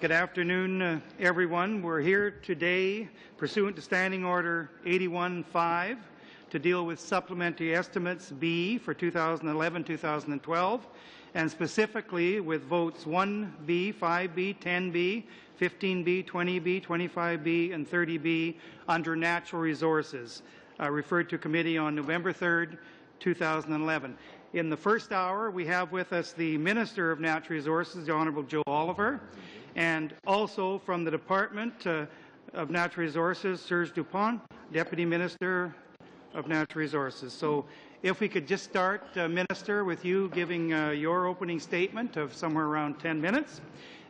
Good afternoon, everyone. We're here today pursuant to Standing Order 81-5 to deal with Supplementary Estimates B for 2011-2012, and specifically with votes 1B, 5B, 10B, 15B, 20B, 25B, and 30B under Natural Resources, referred to committee on November 3rd, 2011. In the first hour, we have with us the Minister of Natural Resources, the Honourable Joe Oliver, and also from the Department of Natural Resources, Serge Dupont, Deputy Minister of Natural Resources. So if we could just start, Minister, with you giving your opening statement of somewhere around 10 minutes,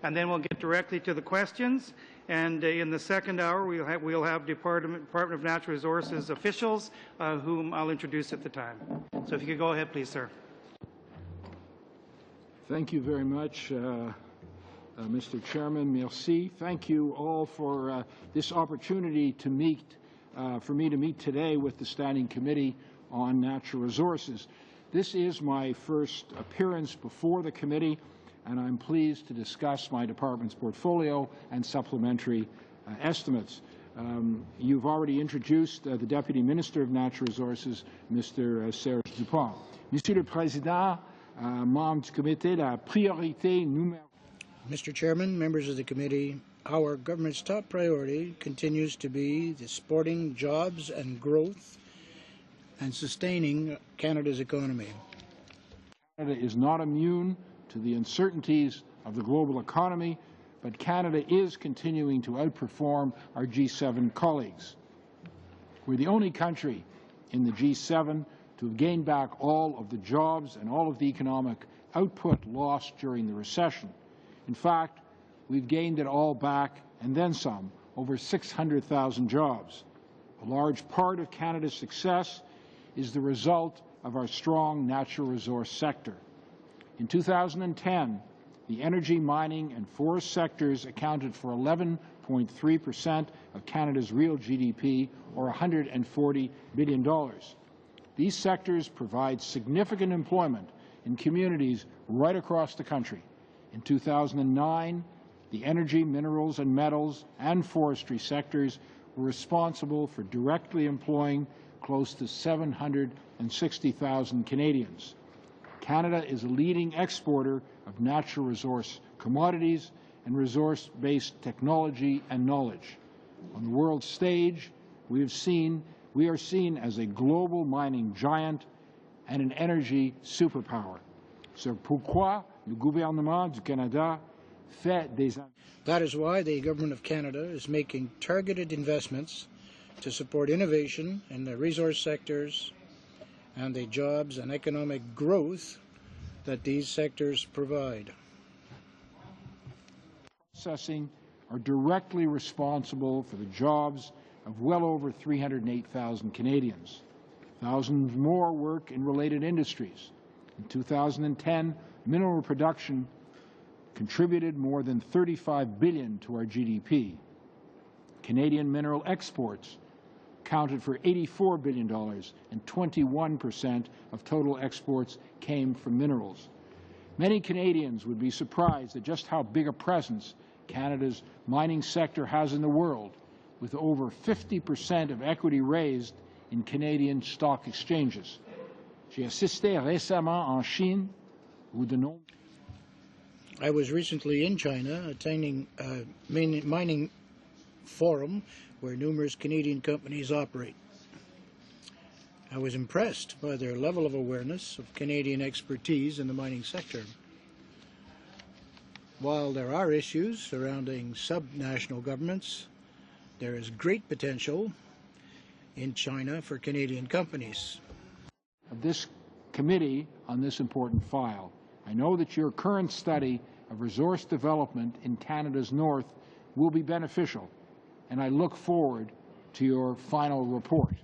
and then we'll get directly to the questions. And in the second hour, we'll have Department of Natural Resources officials, whom I'll introduce at the time. So if you could go ahead, please, sir. Thank you very much, Mr. Chairman. Merci. Thank you all for this opportunity to meet, for me to meet today with the Standing Committee on Natural Resources. This is my first appearance before the committee, and I'm pleased to discuss my department's portfolio and supplementary estimates. You've already introduced the Deputy Minister of Natural Resources, Mr. Serge Dupont. Monsieur le Président, membres du comité, la priorité numéro... Mr. Chairman, members of the committee, our government's top priority continues to be the supporting jobs and growth and sustaining Canada's economy. Canada is not immune to the uncertainties of the global economy, but Canada is continuing to outperform our G7 colleagues. We're the only country in the G7 to have gained back all of the jobs and all of the economic output lost during the recession. In fact, we've gained it all back and then some, over 600,000 jobs. A large part of Canada's success is the result of our strong natural resource sector. In 2010, the energy, mining and forest sectors accounted for 11.3% of Canada's real GDP, or $140 billion. These sectors provide significant employment in communities right across the country. In 2009, the energy, minerals and metals and forestry sectors were responsible for directly employing close to 760,000 Canadians. Canada is a leading exporter of natural resource commodities and resource-based technology and knowledge. On the world stage, we are seen as a global mining giant and an energy superpower. C'est pourquoi le gouvernement du Canada fait des... That is why the Government of Canada is making targeted investments to support innovation in the resource sectors and the jobs and economic growth that these sectors provide. Processing are directly responsible for the jobs of well over 308,000 Canadians. Thousands more work in related industries. In 2010, mineral production contributed more than $35 billion to our GDP. Canadian mineral exports accounted for $84 billion, and 21% of total exports came from minerals. Many Canadians would be surprised at just how big a presence Canada's mining sector has in the world, with over 50% of equity raised in Canadian stock exchanges. J'ai assisté récemment en Chine, où de nombreux... I was recently in China attending a mining forum where numerous Canadian companies operate. I was impressed by their level of awareness of Canadian expertise in the mining sector. While there are issues surrounding subnational governments, there is great potential in China for Canadian companies. This committee on this important file. I know that your current study of resource development in Canada's north will be beneficial, and I look forward to your final report.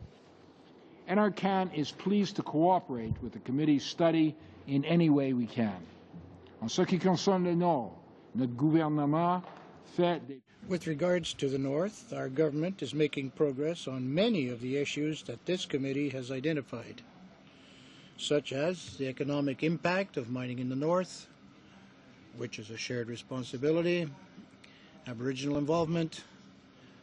NRCan is pleased to cooperate with the committee's study in any way we can. En ce qui concerne le Nord, notre gouvernement fait des... With regards to the North, our government is making progress on many of the issues that this committee has identified, such as the economic impact of mining in the North, which is a shared responsibility, Aboriginal involvement,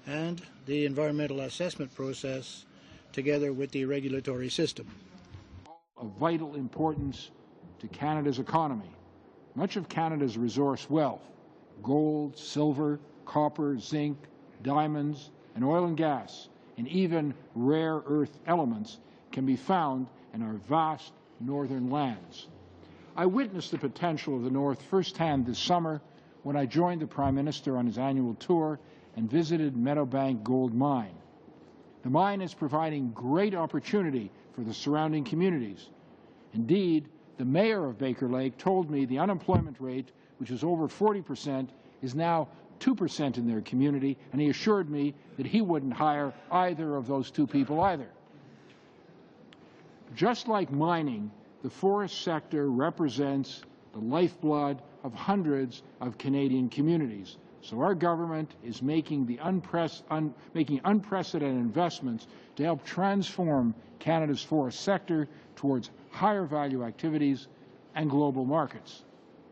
and the environmental assessment process, together with the regulatory system. Of vital importance to Canada's economy. Much of Canada's resource wealth, gold, silver, copper, zinc, diamonds, and oil and gas, and even rare earth elements, can be found and our vast northern lands. I witnessed the potential of the North firsthand this summer when I joined the Prime Minister on his annual tour and visited Meadowbank Gold Mine. The mine is providing great opportunity for the surrounding communities. Indeed, the mayor of Baker Lake told me the unemployment rate, which is over 40%, is now 2% in their community, and he assured me that he wouldn't hire either of those two people either. Just like mining, the forest sector represents the lifeblood of hundreds of Canadian communities. So our government is making unprecedented investments to help transform Canada's forest sector towards higher value activities and global markets.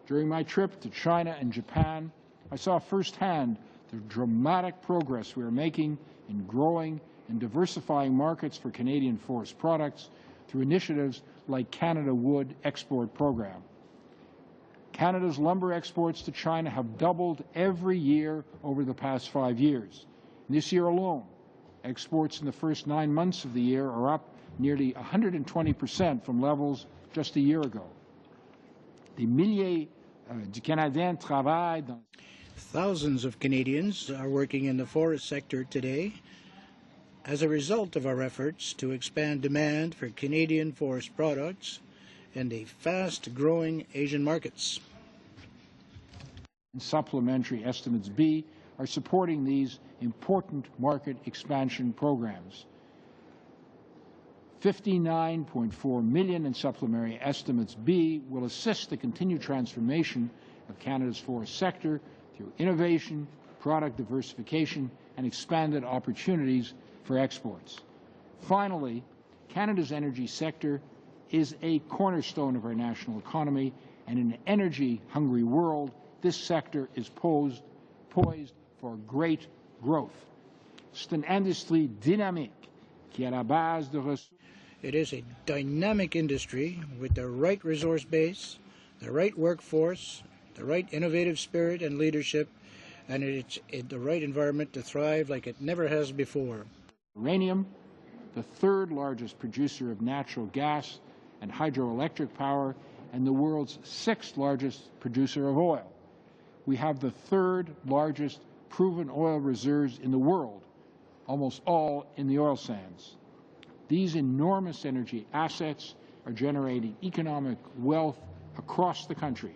During my trip to China and Japan, I saw firsthand the dramatic progress we are making in growing and diversifying markets for Canadian forest products through initiatives like Canada Wood Export Program. Canada's lumber exports to China have doubled every year over the past 5 years. This year alone, exports in the first 9 months of the year are up nearly 120% from levels just a year ago. Des milliers de Canadiens travaillent dans... Thousands of Canadians are working in the forest sector today as a result of our efforts to expand demand for Canadian forest products and the fast-growing Asian markets. Supplementary Estimates B are supporting these important market expansion programs. $59.4 million in Supplementary Estimates B will assist the continued transformation of Canada's forest sector through innovation, product diversification, and expanded opportunities for exports. Finally, Canada's energy sector is a cornerstone of our national economy, and in an energy-hungry world, this sector is poised for great growth. C'est une industrie dynamique qui est à la base de ressources. It is a dynamic industry with the right resource base, the right workforce, the right innovative spirit and leadership, and it's in the right environment to thrive like it never has before. Uranium, the third largest producer of natural gas and hydroelectric power, and the world's sixth largest producer of oil. We have the third largest proven oil reserves in the world, almost all in the oil sands. These enormous energy assets are generating economic wealth across the country.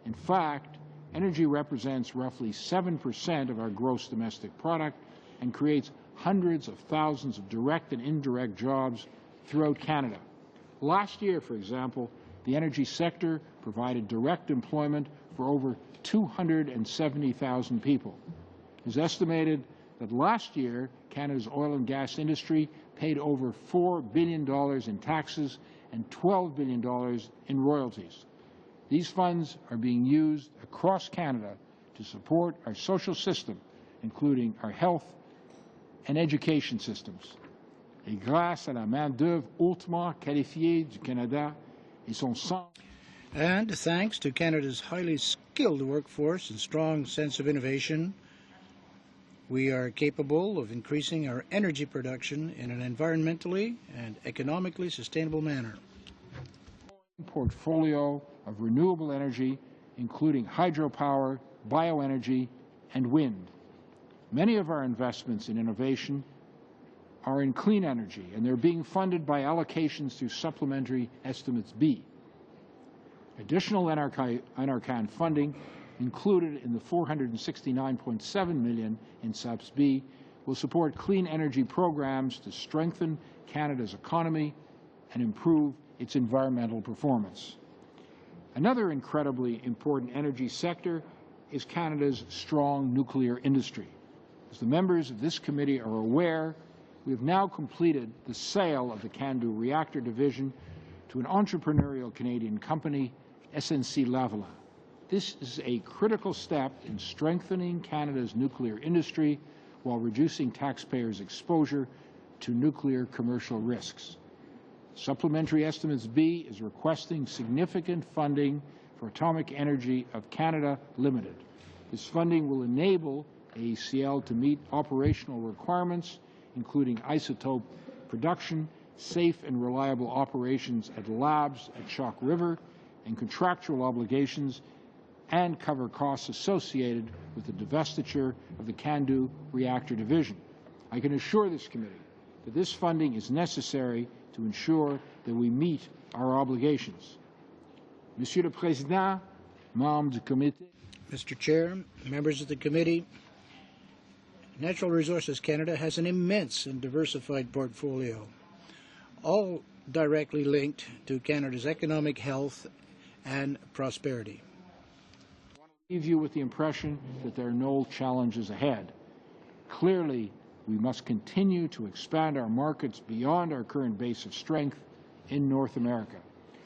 In fact, energy represents roughly 7% of our gross domestic product and creates hundreds of thousands of direct and indirect jobs throughout Canada. Last year, for example, the energy sector provided direct employment for over 270,000 people. It is estimated that last year, Canada's oil and gas industry paid over $4 billion in taxes and $12 billion in royalties. These funds are being used across Canada to support our social system, including our health and education systems. Et grâce à la main-d'œuvre hautement qualifiée du Canada et son sens. And thanks to Canada's highly skilled workforce and strong sense of innovation, we are capable of increasing our energy production in an environmentally and economically sustainable manner. Portfolio of renewable energy, including hydropower, bioenergy, and wind. Many of our investments in innovation are in clean energy, and they're being funded by allocations through Supplementary Estimates B. Additional NRCan funding included in the $469.7 million in Subs B will support clean energy programs to strengthen Canada's economy and improve its environmental performance. Another incredibly important energy sector is Canada's strong nuclear industry. As the members of this committee are aware, we have now completed the sale of the CANDU reactor division to an entrepreneurial Canadian company, SNC-Lavalin. This is a critical step in strengthening Canada's nuclear industry while reducing taxpayers' exposure to nuclear commercial risks. Supplementary Estimates B is requesting significant funding for Atomic Energy of Canada Limited. This funding will enable AECL to meet operational requirements, including isotope production safe and reliable operations at labs at Chalk River, and contractual obligations, and cover costs associated with the divestiture of the CANDU reactor division. I can assure this committee that this funding is necessary to ensure that we meet our obligations. Monsieur le Président, membres du comité. Mr. Chair, members of the committee, Natural Resources Canada has an immense and diversified portfolio, all directly linked to Canada's economic health and prosperity. I want to leave you with the impression that there are no challenges ahead. Clearly, we must continue to expand our markets beyond our current base of strength in North America.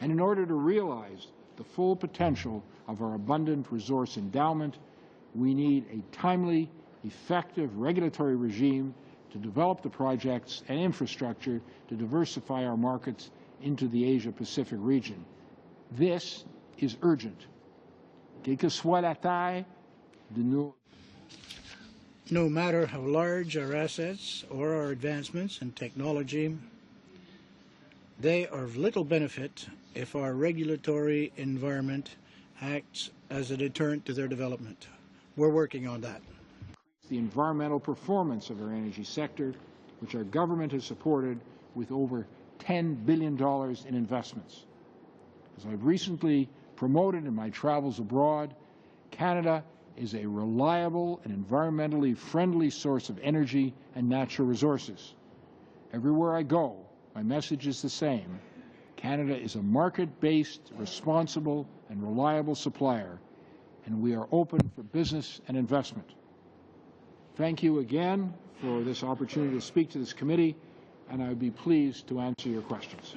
And in order to realize the full potential of our abundant resource endowment, we need a timely, effective regulatory regime to develop the projects and infrastructure to diversify our markets into the Asia-Pacific region. This is urgent. Quelle que soit la taille de nos... No matter how large our assets or our advancements in technology, they are of little benefit if our regulatory environment acts as a deterrent to their development. We're working on that. The environmental performance of our energy sector, which our government has supported with over $10 billion in investments. As I've recently promoted in my travels abroad, Canada is a reliable and environmentally friendly source of energy and natural resources. Everywhere I go, my message is the same. Canada is a market-based, responsible, and reliable supplier, and we are open for business and investment. Thank you again for this opportunity to speak to this committee, and I would be pleased to answer your questions.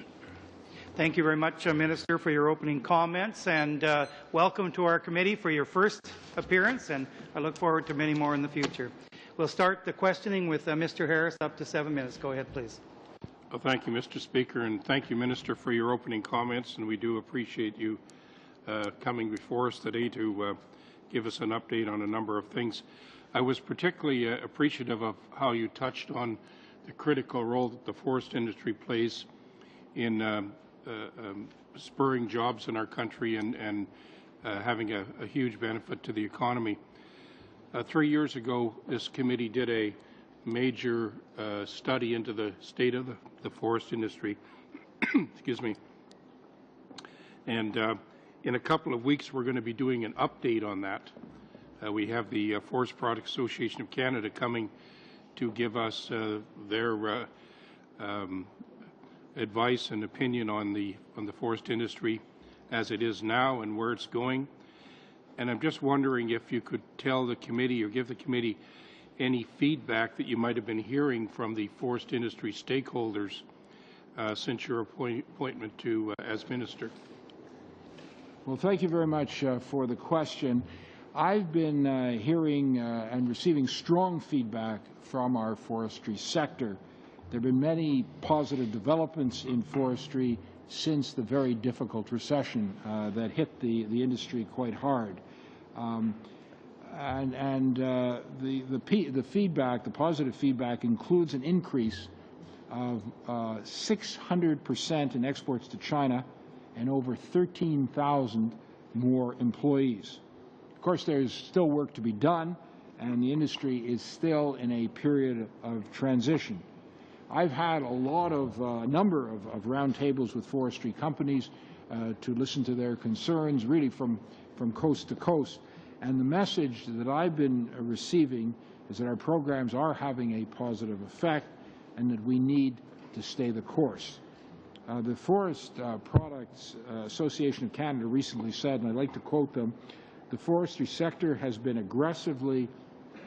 Thank you very much, Minister, for your opening comments, and welcome to our committee for your first appearance, and I look forward to many more in the future. We'll start the questioning with Mr. Harris, up to 7 minutes. Go ahead, please. Well, thank you, Mr. Speaker, and thank you, Minister, for your opening comments, and we do appreciate you coming before us today to give us an update on a number of things. I was particularly appreciative of how you touched on the critical role that the forest industry plays in spurring jobs in our country and having a huge benefit to the economy. 3 years ago, this committee did a major study into the state of the forest industry. Excuse me. And in a couple of weeks, we're going to be doing an update on that. We have the Forest Products Association of Canada coming to give us their advice and opinion on the forest industry as it is now and where it's going. And I'm just wondering if you could tell the committee or give the committee any feedback that you might have been hearing from the forest industry stakeholders since your appointment to as minister. Well, thank you very much for the question. I've been hearing and receiving strong feedback from our forestry sector. There have been many positive developments in forestry since the very difficult recession that hit the industry quite hard. The feedback, the positive feedback, includes an increase of 600% in exports to China and over 13,000 more employees. Of course, there's still work to be done, and the industry is still in a period of transition. I've had a number of roundtables with forestry companies to listen to their concerns, really from coast to coast. And the message that I've been receiving is that our programs are having a positive effect and that we need to stay the course. The Forest Products Association of Canada recently said, and I'd like to quote them, "The forestry sector has been aggressively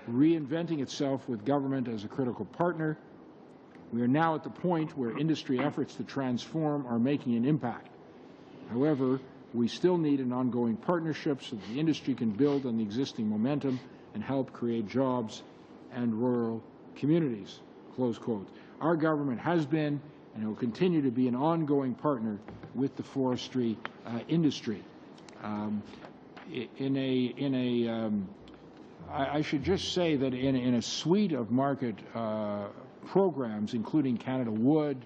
reinventing itself with government as a critical partner. We are now at the point where industry efforts to transform are making an impact. However, we still need an ongoing partnership so that the industry can build on the existing momentum and help create jobs and rural communities." Close quote. Our government has been and will continue to be an ongoing partner with the forestry industry. I should just say that in a suite of market programs, including Canada Wood,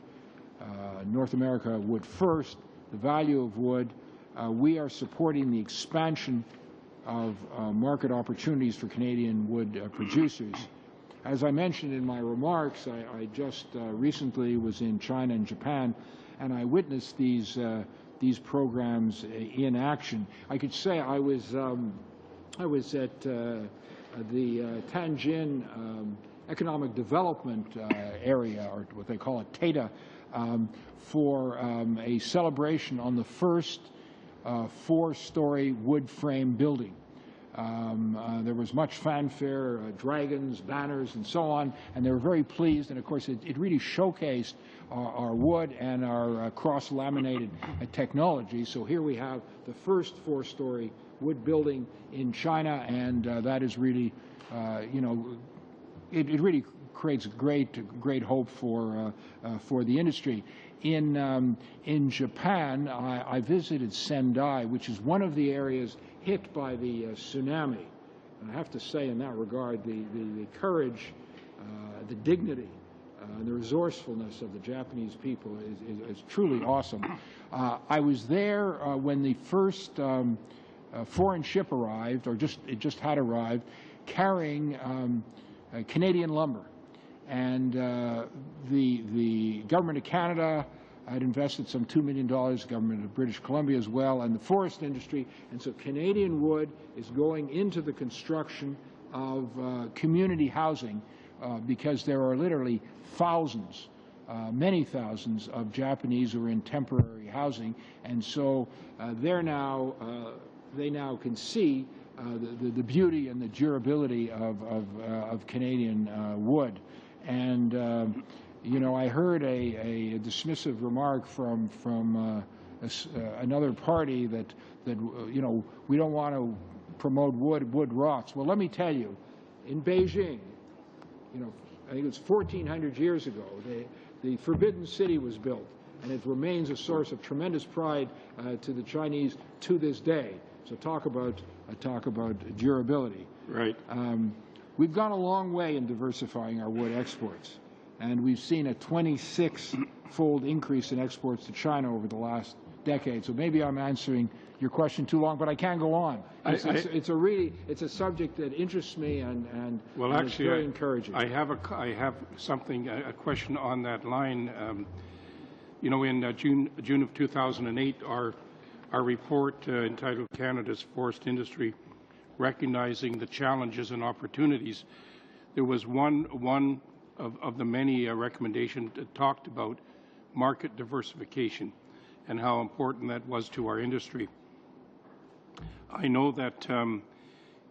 North America wood first, the value of wood. We are supporting the expansion of market opportunities for Canadian wood producers. As I mentioned in my remarks, I just recently was in China and Japan, and I witnessed these programs in action. I could say I was at the Tianjin Economic Development Area, or what they call it, TEDA, for a celebration on the first 4-story wood frame building. There was much fanfare, dragons, banners, and so on, and they were very pleased. And of course, it really showcased our wood and our cross-laminated technology. So here we have the first 4-story wood building in China, and that is really, you know, it really creates great hope for the industry. In Japan, I visited Sendai, which is one of the areas hit by the tsunami. And I have to say, in that regard, the courage, the dignity, and the resourcefulness of the Japanese people is truly awesome. I was there when the first foreign ship arrived, or it just had arrived, carrying Canadian lumber. And the Government of Canada had invested some $2 million, the Government of British Columbia as well, and the forest industry. And so Canadian wood is going into the construction of community housing because there are literally thousands, many thousands of Japanese who are in temporary housing. And so they now can see the beauty and the durability of Canadian wood. And you know, I heard a dismissive remark from another party that you know, we don't want to promote wood rots. Well, let me tell you, in Beijing, you know, I think it was 1,400 years ago, the Forbidden City was built, and it remains a source of tremendous pride to the Chinese to this day. So talk about durability. Right. We've gone a long way in diversifying our wood exports, and we've seen a 26-fold increase in exports to China over the last decade. So maybe I'm answering your question too long, but I can't go on. It's a subject that interests me, and well, and actually, it's very encouraging. I have a question on that line. You know, in June of 2008, our report entitled "Canada's Forest Industry: Recognizing the Challenges and Opportunities," there was one of the many recommendations that talked about market diversification and how important that was to our industry. I know that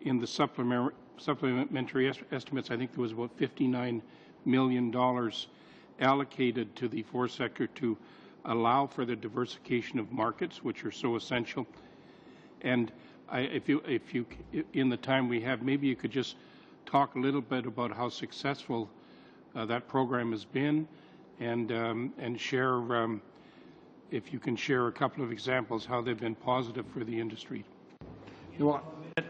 in the supplementary estimates, I think there was about $59 million allocated to the forest sector to allow for the diversification of markets, which are so essential. And if you, in the time we have, maybe you could just talk a little bit about how successful that program has been, and share, if you can share a couple of examples how they've been positive for the industry. Well,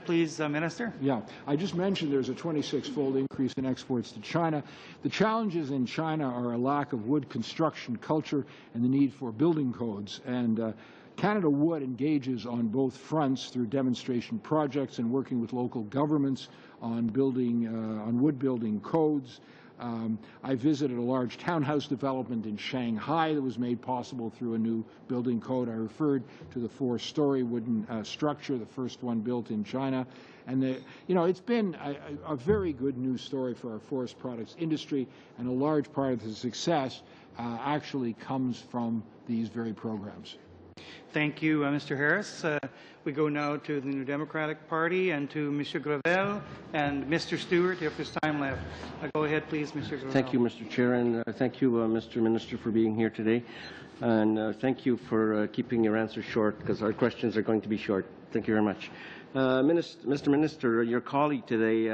please, Minister. Yeah, I just mentioned there's a 26-fold increase in exports to China. The challenges in China are a lack of wood construction culture and the need for building codes. And Canada Wood engages on both fronts through demonstration projects and working with local governments on building, on wood building codes. I visited a large townhouse development in Shanghai that was made possible through a new building code. I referred to the 4-story wooden structure, the first one built in China. And you know, it's been a very good news story for our forest products industry, and a large part of the success actually comes from these very programs. Thank you, Mr. Harris. We go now to the New Democratic Party and to Mr. Gravel and Mr. Stewart, if there's time left. Go ahead, please, Mr. Gravel. Thank you, Mr. Chair, and thank you, Mr. Minister, for being here today. And thank you for keeping your answers short, because our questions are going to be short. Thank you very much. Mr. Minister, your colleague today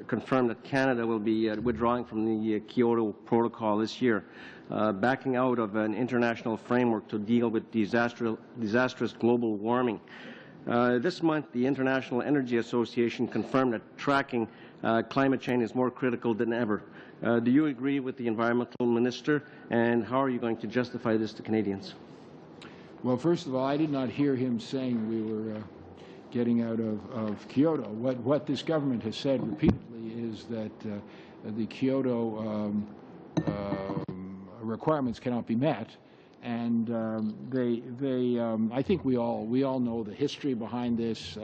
confirmed that Canada will be withdrawing from the Kyoto Protocol this year, backing out of an international framework to deal with disastrous global warming. This month, the International Energy Association confirmed that tracking climate change is more critical than ever. Do you agree with the Environmental Minister, and how are you going to justify this to Canadians? Well, first of all, I did not hear him saying we were getting out of Kyoto. What this government has said repeatedly is that the Kyoto requirements cannot be met, and I think we all know the history behind this.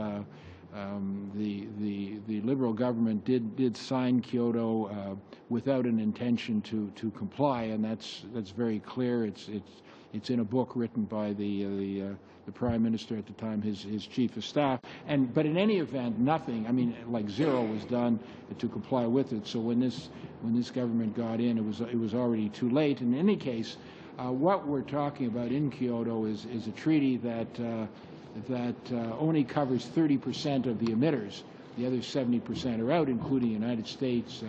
The Liberal government did sign Kyoto without an intention to comply, and that's very clear. It's in a book written by the Prime Minister at the time, his Chief of Staff. But in any event, nothing. I mean, like zero was done to comply with it. So when this government got in, it was already too late. In any case, what we're talking about in Kyoto is a treaty that only covers 30% of the emitters. The other 70% are out, including the United States,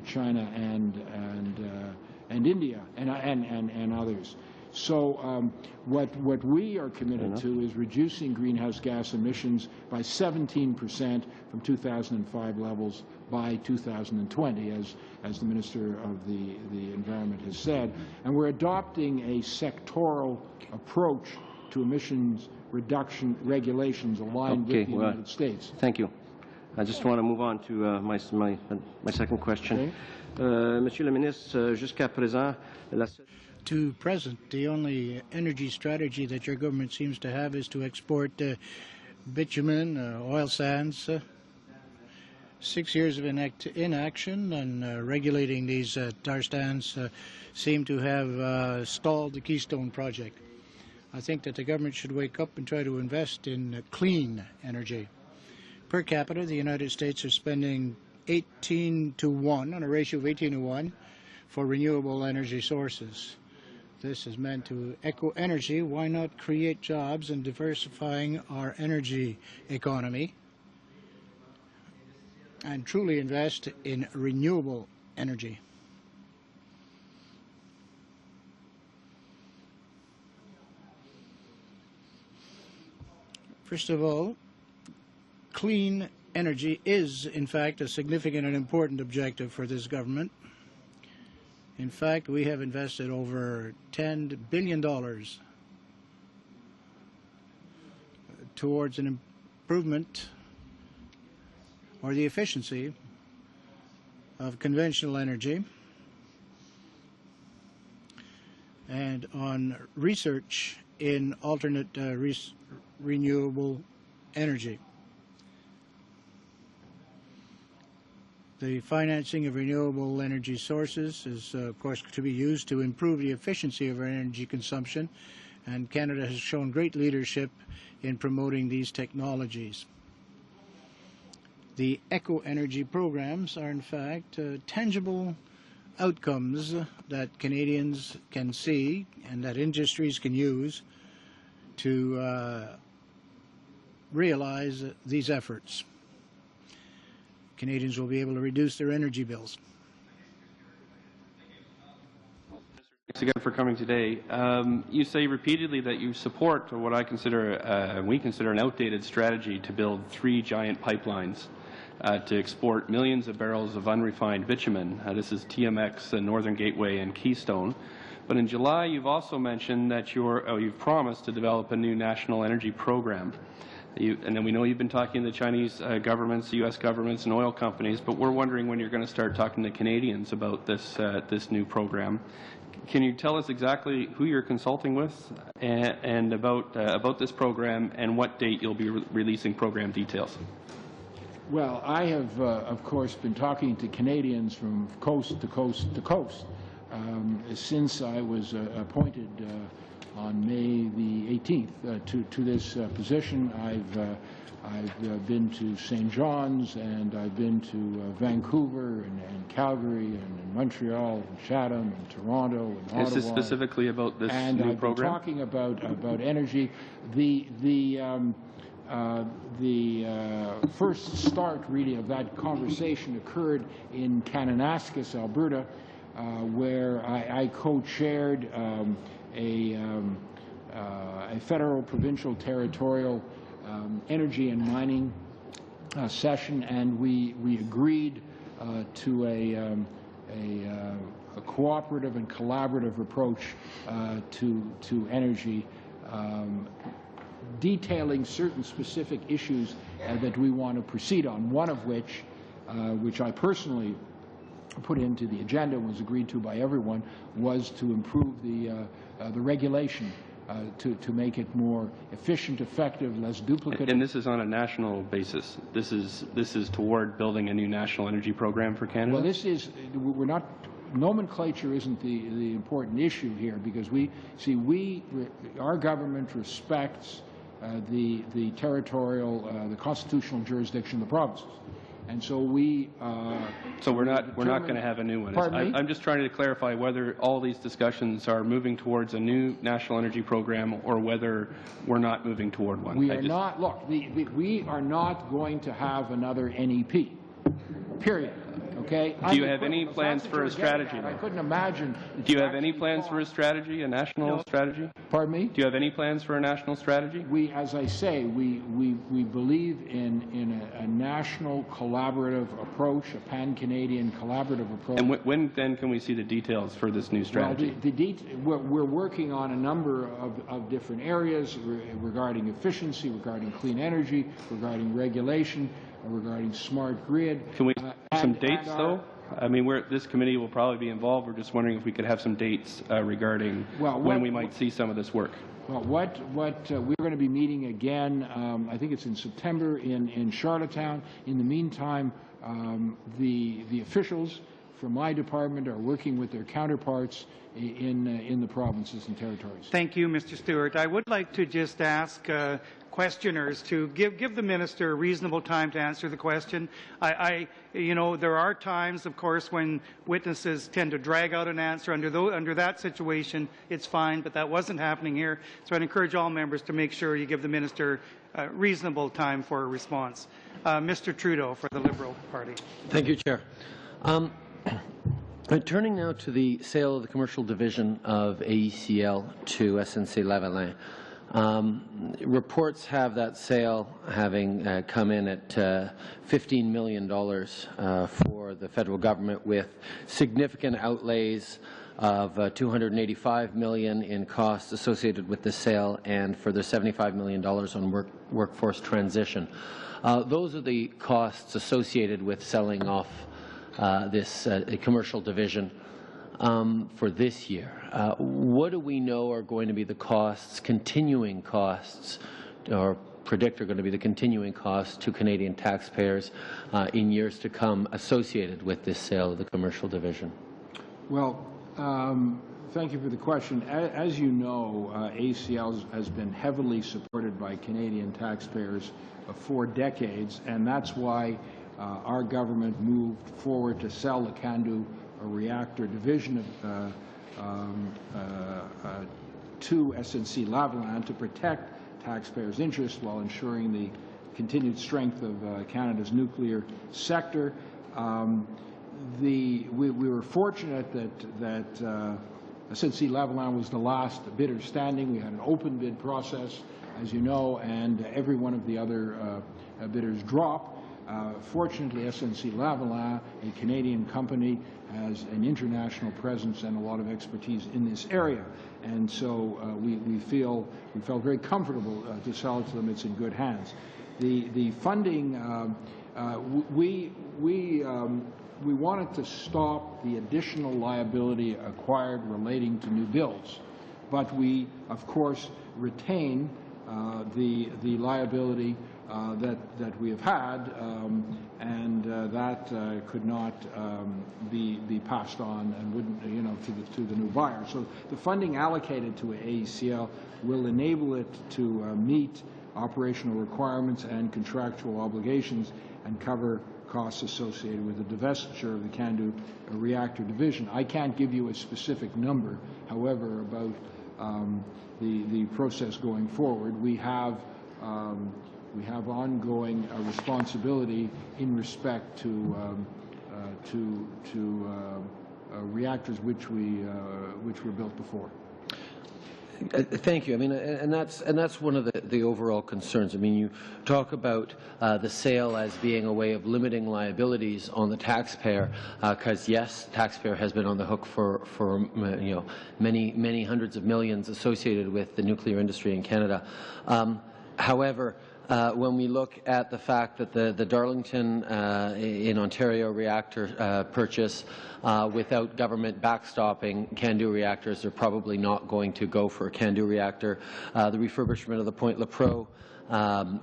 China, and India, and others. So what we are committed to is reducing greenhouse gas emissions by 17% from 2005 levels by 2020, as the Minister of the Environment has said. And we're adopting a sectoral approach to emissions reduction regulations aligned with the United States. Thank you. I just want to move on to my second question. Monsieur le Ministre, jusqu'à présent, To present, the only energy strategy that your government seems to have is to export bitumen, oil sands. 6 years of inaction and regulating these tar sands seem to have stalled the Keystone project. I think that the government should wake up and try to invest in clean energy. Per capita, the United States is spending 18-1, on a ratio of 18-1, for renewable energy sources. This is meant to echo energy. Why not create jobs and diversifying our energy economy and truly invest in renewable energy? First of all, clean energy is, in fact, a significant and important objective for this government. In fact, we have invested over $10 billion towards an improvement or the efficiency of conventional energy and on research in alternate renewable energy. The financing of renewable energy sources is, of course, to be used to improve the efficiency of our energy consumption, and Canada has shown great leadership in promoting these technologies. The eco-energy programs are, in fact, tangible outcomes that Canadians can see and that industries can use to realize these efforts. Canadians will be able to reduce their energy bills. Thanks again for coming today. You say repeatedly that you support what I consider, we consider an outdated strategy to build 3 giant pipelines to export millions of barrels of unrefined bitumen. This is TMX, Northern Gateway, and Keystone. But in July, you've also mentioned that you've promised to develop a new national energy program. And then we know you've been talking to the Chinese governments, the U.S. governments, and oil companies, but we're wondering when you're going to start talking to Canadians about this new program. Can you tell us exactly who you're consulting with and about this program and what date you'll be releasing program details? Well, I have, of course, been talking to Canadians from coast to coast to coast since I was appointed on May the 18th to this position. I've been to St. John's, and I've been to Vancouver and Calgary and Montreal and Chatham and Toronto and Ottawa. Is this specifically about this new program? And I've been talking about energy. The first start, really, of that conversation occurred in Kananaskis, Alberta, where I co-chaired a federal, provincial, territorial energy and mining session, and we agreed to a cooperative and collaborative approach to energy, detailing certain specific issues that we want to proceed on, one of which I personally put into the agenda and was agreed to by everyone, was to improve the regulation to make it more efficient, effective, less duplicative. And this is on a national basis. This is toward building a new national energy program for Canada? Well, this is, we're not, nomenclature isn't the important issue here, because our government respects the territorial, the constitutional jurisdiction of the provinces. And so So we're not going to have a new one. I'm just trying to clarify whether all these discussions are moving towards a new national energy program or whether we're not moving toward one. We are not. Look, we are not going to have another NEP. Period. Okay. Do you have any plans for a strategy? I couldn't imagine. Do you have any plans for a strategy, a national strategy? Pardon me? Do you have any plans for a national strategy? We, as I say, we believe in a national collaborative approach, a pan-Canadian collaborative approach. And when then can we see the details for this new strategy? Well, we're working on a number of different areas regarding efficiency, regarding clean energy, regarding regulation, regarding smart grid. Can we have some dates, though? I mean, this committee will probably be involved. We're just wondering if we could have some dates regarding when we might see some of this work. Well, we're going to be meeting again, I think it's in September in Charlottetown. In the meantime, the officials from my department are working with their counterparts in the provinces and territories. Thank you, Mr. Stewart. I would like to just ask questioners to give the minister a reasonable time to answer the question. You know, there are times, of course, when witnesses tend to drag out an answer. Under that situation, it's fine, but that wasn't happening here. So I'd encourage all members to make sure you give the minister reasonable time for a response. Mr. Trudeau for the Liberal Party. Thank you, Chair. Turning now to the sale of the commercial division of AECL to SNC-Lavalin. Reports have that sale having come in at $15 million for the federal government, with significant outlays of $285 million in costs associated with the sale and further $75 million on workforce transition. Those are the costs associated with selling off this commercial division for this year. What do we know are going to be the costs, continuing costs, or predict are going to be the continuing costs to Canadian taxpayers in years to come associated with this sale of the commercial division? Well, thank you for the question. As you know, ACL has been heavily supported by Canadian taxpayers for decades, and that's why our government moved forward to sell the CANDU reactor division to SNC-Lavalin to protect taxpayers' interests while ensuring the continued strength of Canada's nuclear sector. We were fortunate that SNC-Lavalin was the last bidder standing. We had an open bid process, as you know, and every one of the other bidders dropped. Fortunately, SNC-Lavalin, a Canadian company, has an international presence and a lot of expertise in this area, and so we felt very comfortable to sell it to them. It's in good hands. The funding, we wanted to stop the additional liability acquired relating to new builds, but we, of course, retain the liability that we have had, and that could not be passed on and wouldn't, to the new buyer. So the funding allocated to AECL will enable it to meet operational requirements and contractual obligations and cover costs associated with the divestiture of the CANDU reactor division. I can't give you a specific number, however, about the process going forward. We have ongoing responsibility in respect to reactors which were built before. Thank you. I mean, and that's one of the overall concerns. I mean, you talk about the sale as being a way of limiting liabilities on the taxpayer, because yes, the taxpayer has been on the hook for many hundreds of millions associated with the nuclear industry in Canada. However, when we look at the fact that the Darlington in Ontario reactor purchase, without government backstopping CANDU reactors, they're probably not going to go for a CANDU reactor. The refurbishment of the Point Lepreau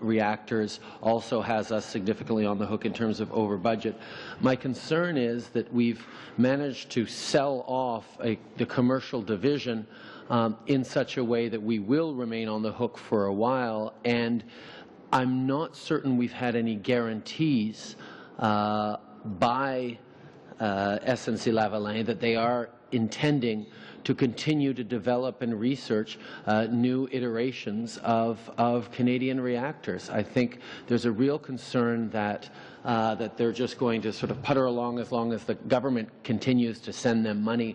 reactors also has us significantly on the hook in terms of over budget. My concern is that we've managed to sell off the commercial division in such a way that we will remain on the hook for a while, and I'm not certain we've had any guarantees by SNC-Lavalin that they are intending to continue to develop and research new iterations of Canadian reactors. I think there's a real concern that that they're just going to sort of putter along as long as the government continues to send them money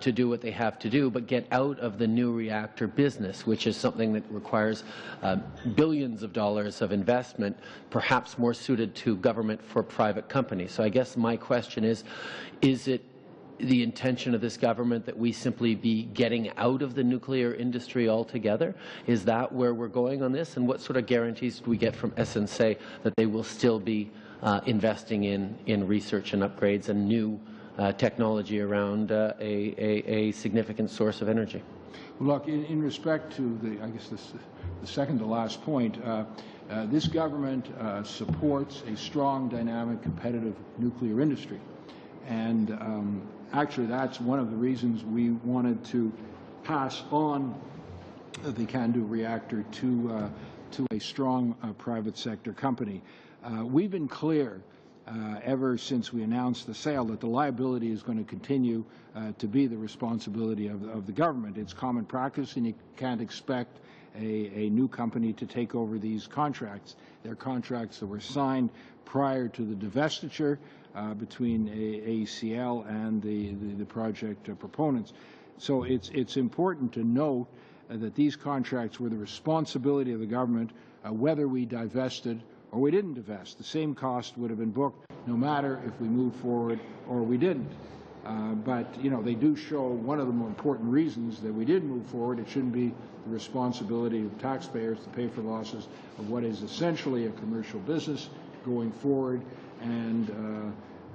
to do what they have to do, but get out of the new reactor business, which is something that requires billions of dollars of investment, perhaps more suited to government for private companies. So I guess my question is it the intention of this government that we simply be getting out of the nuclear industry altogether? Is that where we're going on this? And what sort of guarantees do we get from SNC that they will still be investing in research and upgrades and new technology around a significant source of energy? Look, in respect to I guess the second to last point, this government supports a strong, dynamic, competitive nuclear industry. And actually, that's one of the reasons we wanted to pass on the CANDU reactor to a strong private sector company. We've been clear ever since we announced the sale that the liability is going to continue to be the responsibility of the government. It's common practice, and you can't expect a new company to take over these contracts. They're contracts that were signed prior to the divestiture between AECL and the project proponents. So it's important to note that these contracts were the responsibility of the government, whether we divested or we didn't divest. The same cost would have been booked no matter if we moved forward or we didn't. But, you know, they do show one of the more important reasons that we did move forward. It shouldn't be the responsibility of taxpayers to pay for losses of what is essentially a commercial business going forward. And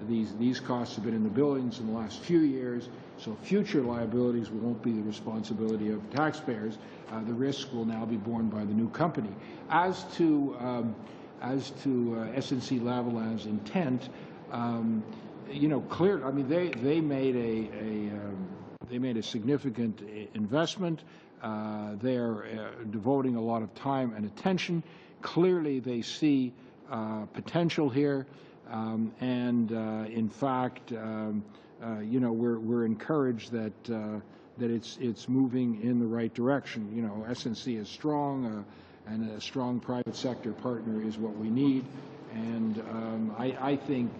these costs have been in the billions in the last few years, so future liabilities won't be the responsibility of taxpayers. The risk will now be borne by the new company. As to SNC-Lavalin's intent, you know, clear. I mean, they made a significant investment. They are devoting a lot of time and attention. Clearly, they see potential here. In fact, you know, we're encouraged that it's moving in the right direction. You know, SNC is strong, and a strong private sector partner is what we need. And I think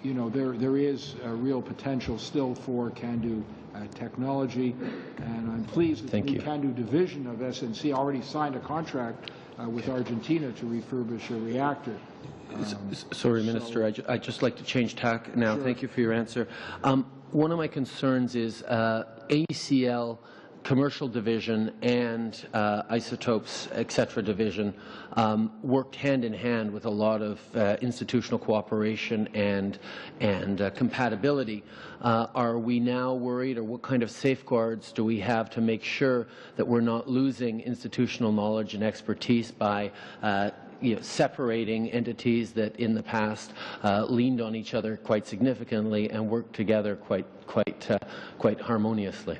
you know, there is a real potential still for CANDU technology, and I'm pleased that the new CANDU division of SNC already signed a contract with Argentina to refurbish a reactor. Sorry, Minister, I'd just like to change tack now. Sure. Thank you for your answer. One of my concerns is AECL commercial division and isotopes, etc. division worked hand in hand with a lot of institutional cooperation and compatibility. Are we now worried, or what kind of safeguards do we have to make sure that we're not losing institutional knowledge and expertise by you know, separating entities that in the past leaned on each other quite significantly and worked together quite harmoniously?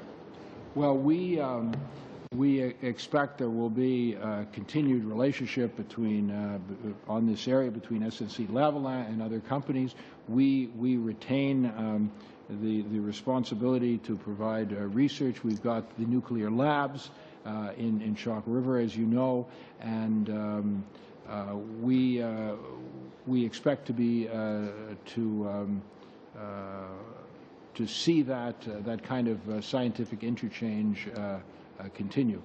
Well, we expect there will be a continued relationship between on this area between SNC-Lavalin and other companies. We retain the responsibility to provide research. We've got the nuclear labs in Chalk River, as you know, and we expect to be to see that that kind of scientific interchange continue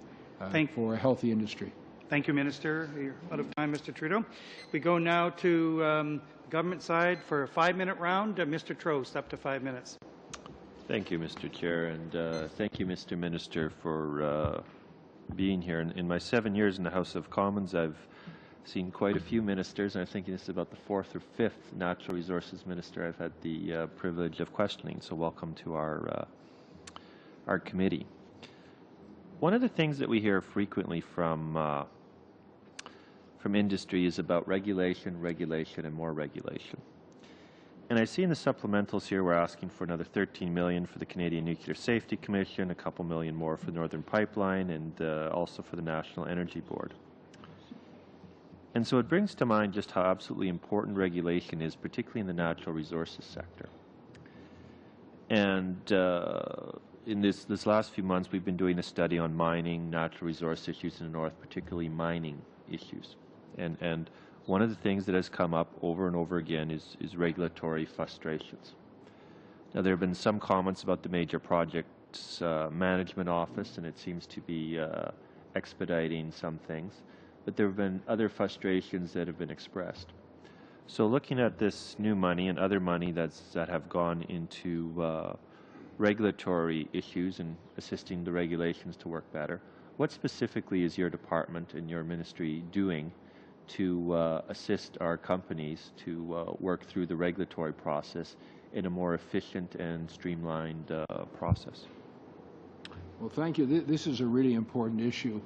for a healthy industry. Thank you, Minister. You're out of time, Mr. Trudeau. We go now to government side for a 5-minute round. Mr. Trost, up to 5 minutes. Thank you, Mr. Chair, and thank you, Mr. Minister, for being here. In my 7 years in the House of Commons, I've seen quite a few ministers, and I think this is about the 4th or 5th natural resources minister I've had the privilege of questioning. So welcome to our committee. One of the things that we hear frequently from industry is about regulation, regulation, and more regulation. And I see in the supplementals here we're asking for another $13 million for the Canadian Nuclear Safety Commission, a couple million more for Northern Pipeline, and also for the National Energy Board. And so it brings to mind just how absolutely important regulation is, particularly in the natural resources sector. And in this last few months, we've been doing a study on mining, natural resource issues in the north, particularly mining issues. And one of the things that has come up over and over again is regulatory frustrations. Now, there have been some comments about the Major Projects Management Office, and it seems to be expediting some things. But there have been other frustrations that have been expressed. So looking at this new money and other money that have gone into regulatory issues and assisting the regulations to work better, what specifically is your department and your ministry doing to assist our companies to work through the regulatory process in a more efficient and streamlined process? Well, thank you. This is a really important issue.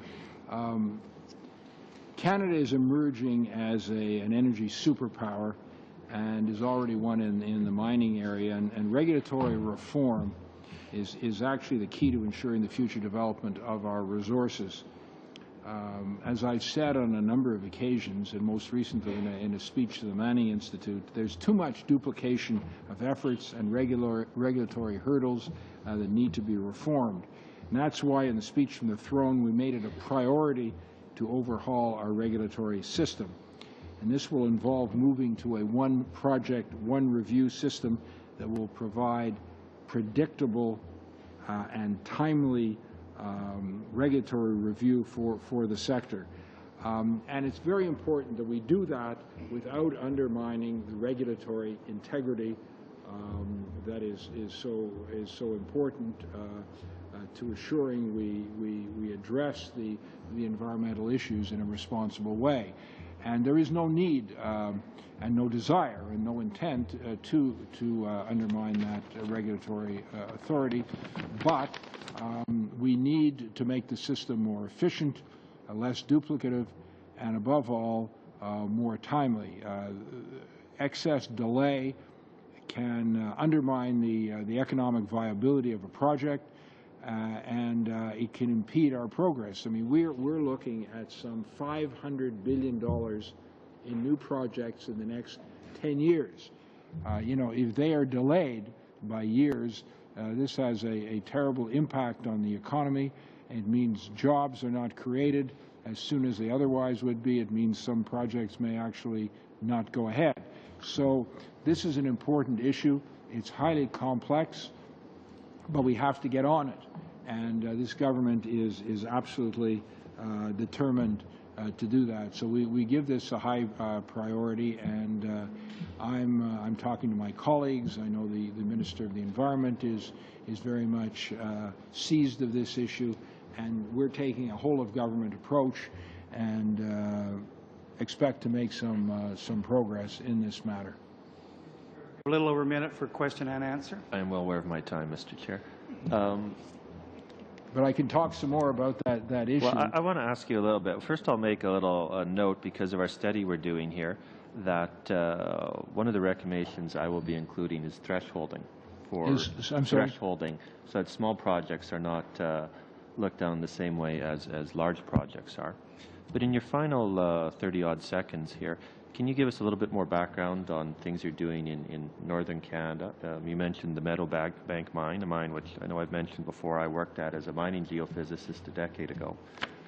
Canada is emerging as an energy superpower and is already one in the mining area, and regulatory reform is actually the key to ensuring the future development of our resources. As I've said on a number of occasions, and most recently in a speech to the Manning Institute, there's too much duplication of efforts and regulatory hurdles that need to be reformed. And that's why in the speech from the throne we made it a priority to overhaul our regulatory system. And this will involve moving to a one project, one review system that will provide predictable and timely regulatory review for the sector. And it's very important that we do that without undermining the regulatory integrity that is so important to assuring we address the environmental issues in a responsible way. And there is no need and no desire and no intent to undermine that regulatory authority, but we need to make the system more efficient, less duplicative, and above all, more timely. Excess delay can undermine the economic viability of a project, and it can impede our progress. I mean, we're looking at some $500 billion in new projects in the next 10 years. You know, if they are delayed by years, this has a terrible impact on the economy. It means jobs are not created as soon as they otherwise would be. It means some projects may actually not go ahead. So this is an important issue. It's highly complex, but we have to get on it. And this government is absolutely determined to do that. So we give this a high priority, and I'm talking to my colleagues. I know the Minister of the Environment is very much seized of this issue, and we're taking a whole-of-government approach and expect to make some progress in this matter. A little over a minute for question and answer. I am well aware of my time, Mr. Chair. But I can talk some more about that issue. Well, I want to ask you a little bit. First, I'll make a little note because of our study we're doing here that one of the recommendations I will be including is thresholding for thresholding, so that small projects are not looked down the same way as large projects are. But in your final 30-odd seconds here, can you give us a little bit more background on things you're doing in northern Canada? You mentioned the Meadowbank mine, a mine which I know I've mentioned before I worked at as a mining geophysicist a decade ago.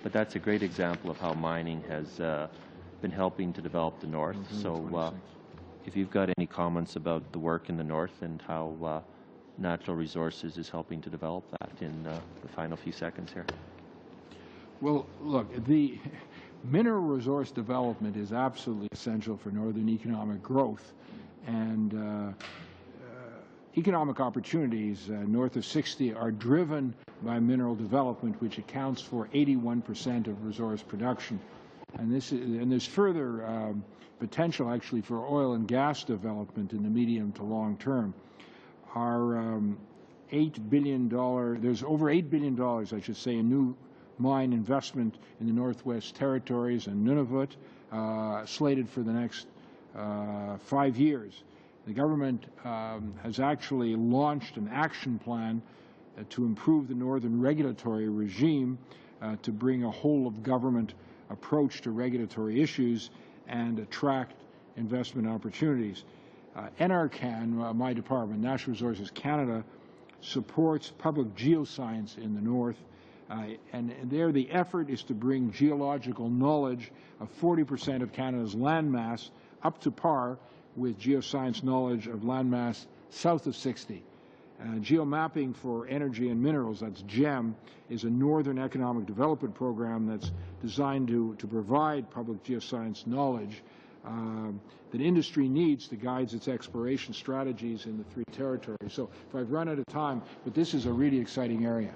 But that's a great example of how mining has been helping to develop the north. So if you've got any comments about the work in the north and how Natural Resources is helping to develop that in the final few seconds here. Well, look, the mineral resource development is absolutely essential for northern economic growth, and economic opportunities north of 60 are driven by mineral development, which accounts for 81% of resource production. And there's further potential actually for oil and gas development in the medium to long term. Our $8 billion, there's over $8 billion, I should say, in new mine investment in the Northwest Territories and Nunavut, slated for the next 5 years. The government has actually launched an action plan to improve the northern regulatory regime, to bring a whole-of-government approach to regulatory issues and attract investment opportunities. NRCan, my department, Natural Resources Canada, supports public geoscience in the north, and there the effort is to bring geological knowledge of 40% of Canada's landmass up to par with geoscience knowledge of landmass south of 60. Geomapping for energy and minerals, that's GEM, is a northern economic development program that's designed to provide public geoscience knowledge that industry needs to guide its exploration strategies in the three territories. So if I've run out of time, but this is a really exciting area.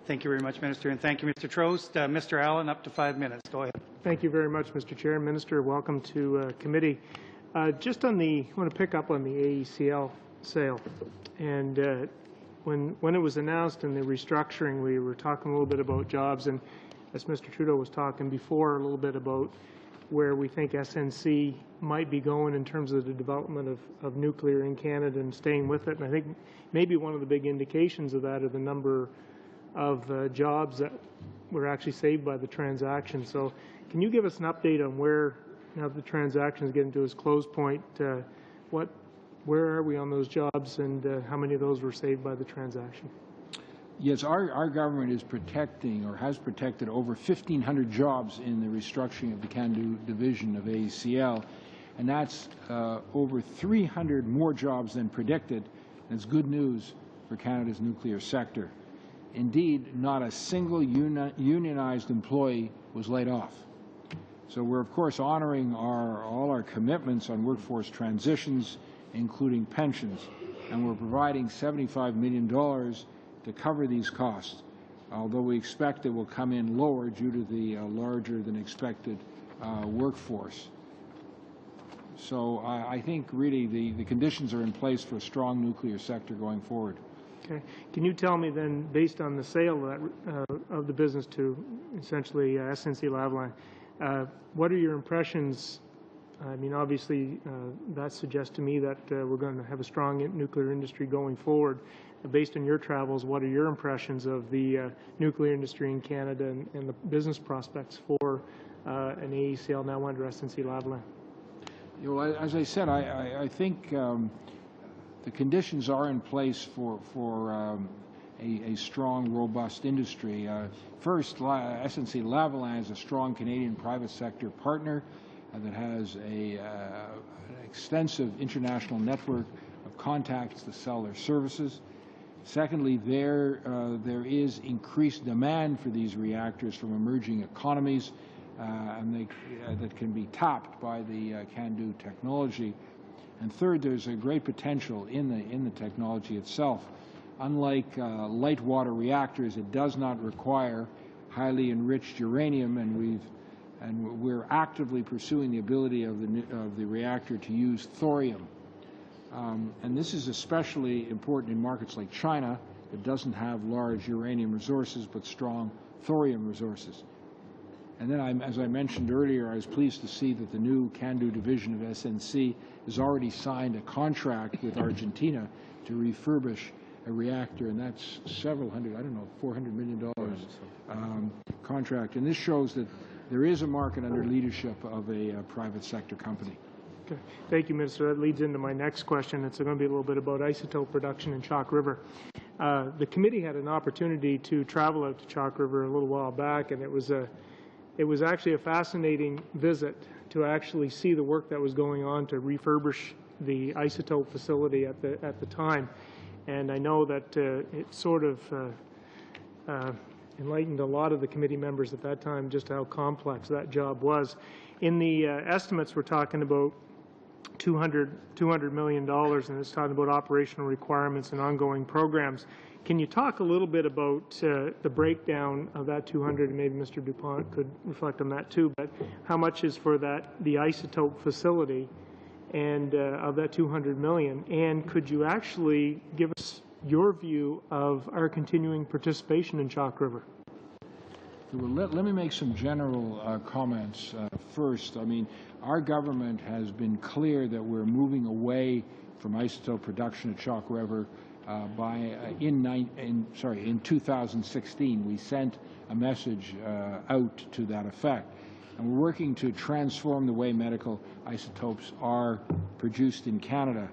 Thank you very much, Minister, and thank you, Mr. Trost. Mr. Allen, up to 5 minutes. Go ahead. Thank you very much, Mr. Chair. Minister, welcome to committee. Just on the, I want to pick up on the AECL sale. And when it was announced in the restructuring, we were talking a little bit about jobs, and as Mr. Trudeau was talking before, a little bit about where we think SNC might be going in terms of the development of nuclear in Canada and staying with it. And I think maybe one of the big indications of that are the number of jobs that were actually saved by the transaction. So can you give us an update on where, now the transaction is getting to its close point, where are we on those jobs, and how many of those were saved by the transaction? Yes, our government is protecting, or has protected, over 1,500 jobs in the restructuring of the CANDU division of AECL, and that's over 300 more jobs than predicted. That's good news for Canada's nuclear sector. Indeed, not a single unionized employee was laid off. So we're, of course, honoring all our commitments on workforce transitions, including pensions, and we're providing $75 million to cover these costs, although we expect it will come in lower due to the larger than expected workforce. So I think really the conditions are in place for a strong nuclear sector going forward. Okay. Can you tell me then, based on the sale of the business to essentially SNC-Lavalin, what are your impressions? I mean, obviously, that suggests to me that we're going to have a strong nuclear industry going forward. Based on your travels, what are your impressions of the nuclear industry in Canada and the business prospects for an AECL now under SNC-Lavalin? Well, as I said, I think the conditions are in place for a strong, robust industry. First, SNC-Lavalin is a strong Canadian private sector partner that has an extensive international network of contacts to sell their services. Secondly, there is increased demand for these reactors from emerging economies, and that can be tapped by the CANDU technology. And third, there's a great potential in the technology itself. Unlike light water reactors, it does not require highly enriched uranium, and we're actively pursuing the ability of the reactor to use thorium. And this is especially important in markets like China that doesn't have large uranium resources but strong thorium resources. And then, as I mentioned earlier, I was pleased to see that the new CANDU division of SNC has already signed a contract with Argentina to refurbish a reactor, and that's several hundred, I don't know, $400 million contract. And this shows that there is a market under leadership of a private sector company. Okay. Thank you, Minister. That leads into my next question. It's going to be a little bit about isotope production in Chalk River. The committee had an opportunity to travel out to Chalk River a little while back, and it was actually a fascinating visit to actually see the work that was going on to refurbish the isotope facility at the time. And I know that it sort of enlightened a lot of the committee members at that time just how complex that job was. In the estimates, we're talking about $200 million, and it's talking about operational requirements and ongoing programs. Can you talk a little bit about the breakdown of that 200, and maybe Mr. DuPont could reflect on that too, but how much is for the isotope facility and of that 200 million? And could you actually give us your view of our continuing participation in Chalk River? Well, let me make some general comments first. I mean, our government has been clear that we're moving away from isotope production at Chalk River. In 2016, we sent a message out to that effect. And we're working to transform the way medical isotopes are produced in Canada.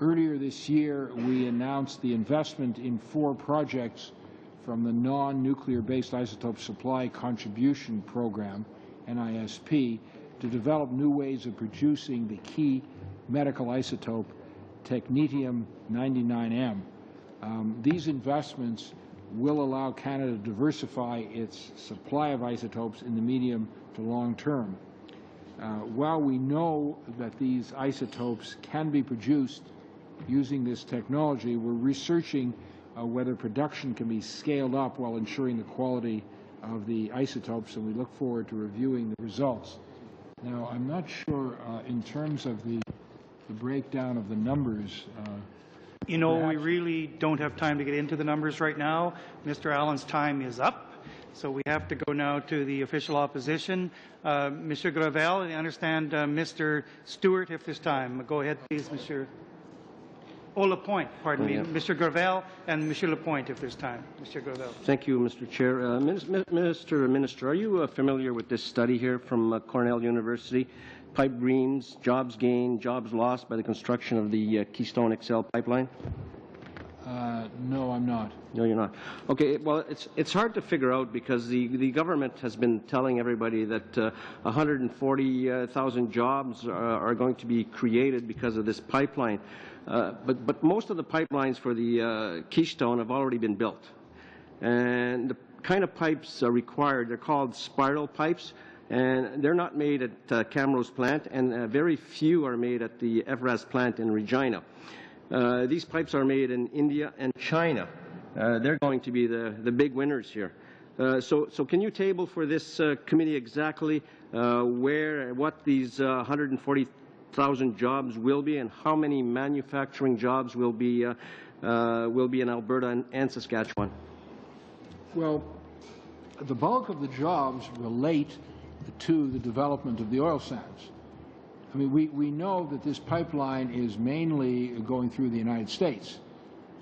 Earlier this year, we announced the investment in 4 projects from the Non-Nuclear Based Isotope Supply Contribution Program, NISP, to develop new ways of producing the key medical isotope, technetium-99M. These investments will allow Canada to diversify its supply of isotopes in the medium to long term. While we know that these isotopes can be produced using this technology, we're researching whether production can be scaled up while ensuring the quality of the isotopes, and we look forward to reviewing the results. Now, I'm not sure in terms of the breakdown of the numbers. You know, we really don't have time to get into the numbers right now. Mr. Allen's time is up, so we have to go now to the official opposition. Monsieur Gravel, I understand Mr. Stewart, if there's time. Go ahead, please, Monsieur. Oh, Lapointe, pardon me. Mr. Gravel and Monsieur Lapointe, if there's time. Mr. Gravel. Thank you, Mr. Chair. Mr. Minister, are you familiar with this study here from Cornell University? Pipe dreams, jobs gained, jobs lost by the construction of the Keystone XL pipeline? No, I'm not. No, you're not. Okay, well, it's hard to figure out because the government has been telling everybody that 140,000 jobs are going to be created because of this pipeline. But most of the pipelines for the Keystone have already been built. And the kind of pipes required, they're called spiral pipes, and they're not made at Camrose plant, and very few are made at the Evraz plant in Regina. These pipes are made in India and China. They're going to be the big winners here. So can you table for this committee exactly what these 140,000 jobs will be, and how many manufacturing jobs will be in Alberta and Saskatchewan? Well, the bulk of the jobs relate to the development of the oil sands. I mean, we know that this pipeline is mainly going through the United States.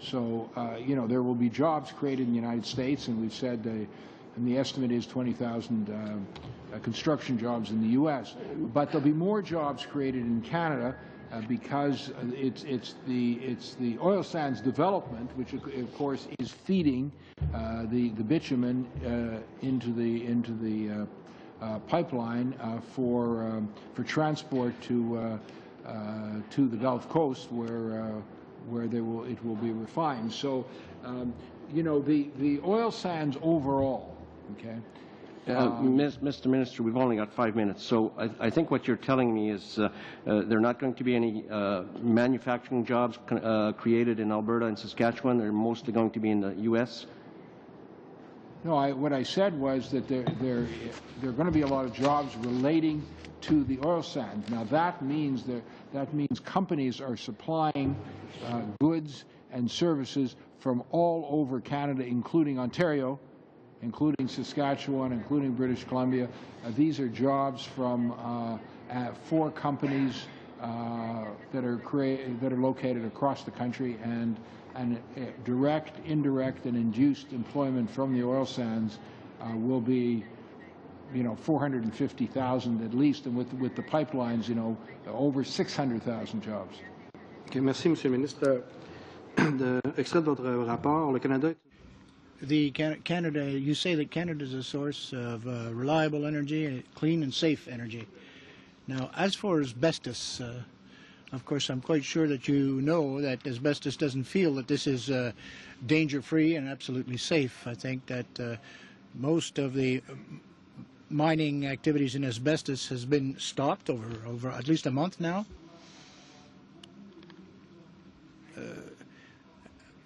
So, you know, there will be jobs created in the United States, and we've said, and the estimate is 20,000 construction jobs in the U.S. But there'll be more jobs created in Canada because it's the oil sands development, which of course is feeding the bitumen into the pipeline for transport to the Gulf Coast, where it will be refined. So, you know, the oil sands overall, okay. Mr. Minister, we've only got 5 minutes, so I think what you're telling me is there are not going to be any manufacturing jobs created in Alberta and Saskatchewan. They're mostly going to be in the U.S. No, what I said was that there are going to be a lot of jobs relating to the oil sands. Now that means companies are supplying goods and services from all over Canada, including Ontario, including Saskatchewan, including British Columbia. These are jobs from 4 companies that are located across the country, and direct, indirect, and induced employment from the oil sands will be, you know, 450,000 at least, and with the pipelines, you know, over 600,000 jobs. Okay, merci, Monsieur le Ministre. Extrait de votre rapport, le Canada. Canada, you say that Canada is a source of reliable energy, clean and safe energy. Now, as for asbestos, Of course, I'm quite sure that you know that asbestos doesn't feel that this is danger-free and absolutely safe. I think that most of the mining activities in asbestos has been stopped over at least a month now.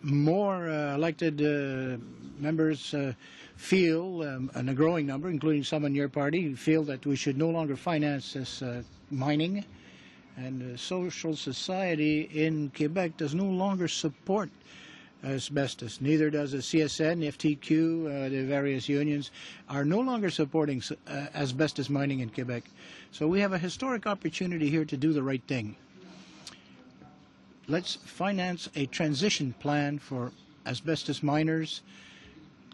More elected members feel, and a growing number, including some in your party, feel that we should no longer finance this mining. And social society in Quebec does no longer support asbestos. Neither does the CSN, FTQ, the various unions are no longer supporting asbestos mining in Quebec. So we have a historic opportunity here to do the right thing. Let's finance a transition plan for asbestos miners,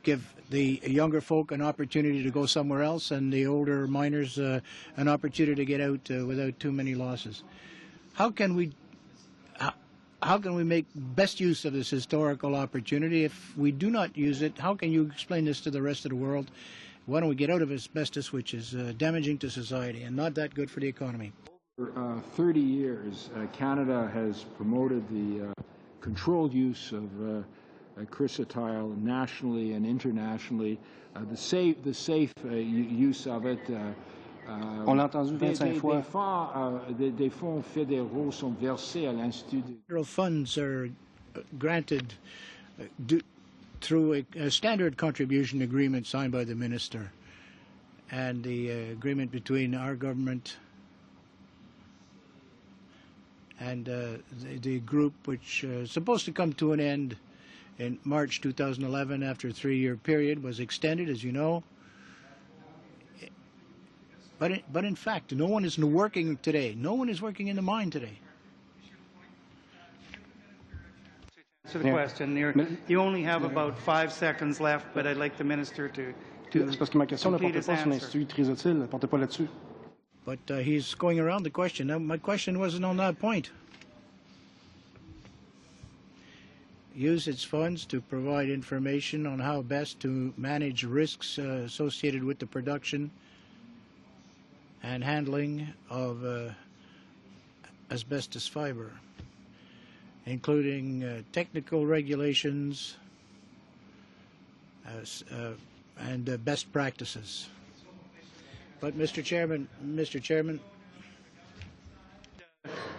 give the younger folk an opportunity to go somewhere else, and the older miners an opportunity to get out without too many losses. How can we make best use of this historical opportunity? If we do not use it, how can you explain this to the rest of the world? Why don't we get out of asbestos, which is damaging to society and not that good for the economy? For 30 years, Canada has promoted the controlled use of chrysotile nationally and internationally, the safe use of it. On l'a entendu 25 fois. Des fonds fédéraux sont versés à l'Institut. Federal funds are granted through a standard contribution agreement signed by the minister, and the agreement between our government and the group, which is supposed to come to an end in March 2011 after a 3-year period, was extended, as you know. But in fact, no one is working today. No one is working in the mine today. To the question, you only have about 5 seconds left, but I'd like the minister to C'est parce que ma question ne complete portait his pas sur answer. l'Institut Trisotil, ne portait pas là-dessus. But he's going around the question. Now, my question wasn't on that point. Use its funds to provide information on how best to manage risks associated with the production and handling of asbestos fiber, including technical regulations and best practices. But Mr. Chairman,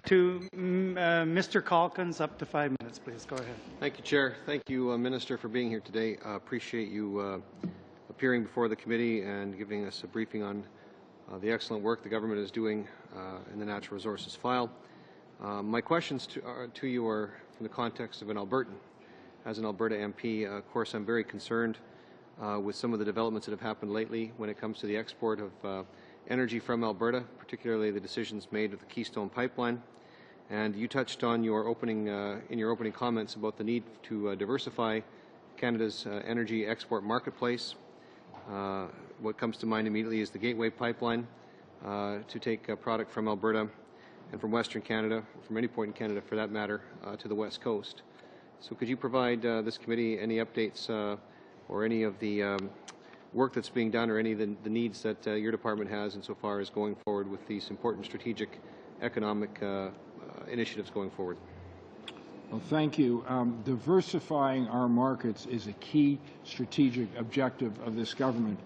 To Mr. Calkins, up to 5 minutes, please. Go ahead. Thank you, Chair. Thank you, Minister, for being here today. I appreciate you appearing before the committee and giving us a briefing on the excellent work the government is doing in the natural resources file. My questions to you are from the context of an Albertan. As an Alberta MP, of course, I'm very concerned with some of the developments that have happened lately when it comes to the export of energy from Alberta, particularly the decisions made with the Keystone Pipeline. And you touched on your opening in your opening comments about the need to diversify Canada's energy export marketplace. What comes to mind immediately is the Gateway Pipeline to take a product from Alberta and from Western Canada, from any point in Canada for that matter, to the West Coast. So could you provide this committee any updates or any of the work that's being done or any of the needs that your department has insofar as going forward with these important strategic economic initiatives going forward? Well, thank you. Diversifying our markets is a key strategic objective of this government.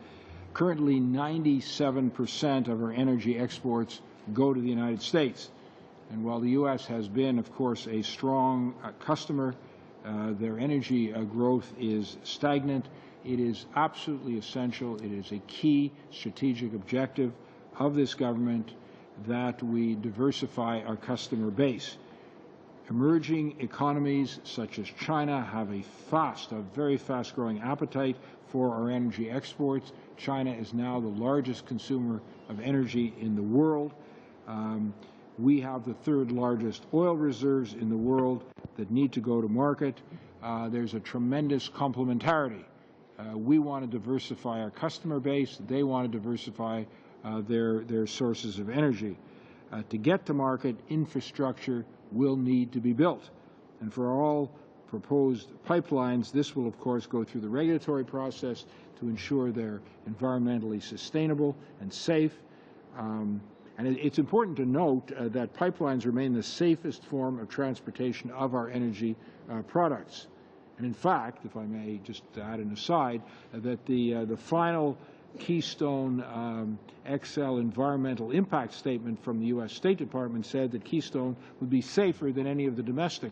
Currently, 97% of our energy exports go to the United States. And while the U.S. has been, of course, a strong customer, their energy growth is stagnant. It is absolutely essential. It is a key strategic objective of this government that we diversify our customer base. Emerging economies such as China have a very fast-growing appetite for our energy exports. China is now the largest consumer of energy in the world. We have the third largest oil reserves in the world that need to go to market. There's a tremendous complementarity. We want to diversify our customer base. They want to diversify their sources of energy. To get to market, infrastructure will need to be built. And for all proposed pipelines, this will, of course, go through the regulatory process to ensure they're environmentally sustainable and safe. And it's important to note that pipelines remain the safest form of transportation of our energy products. And in fact, if I may just add an aside, that the final Keystone XL environmental impact statement from the U.S. State Department said that Keystone would be safer than any of the domestic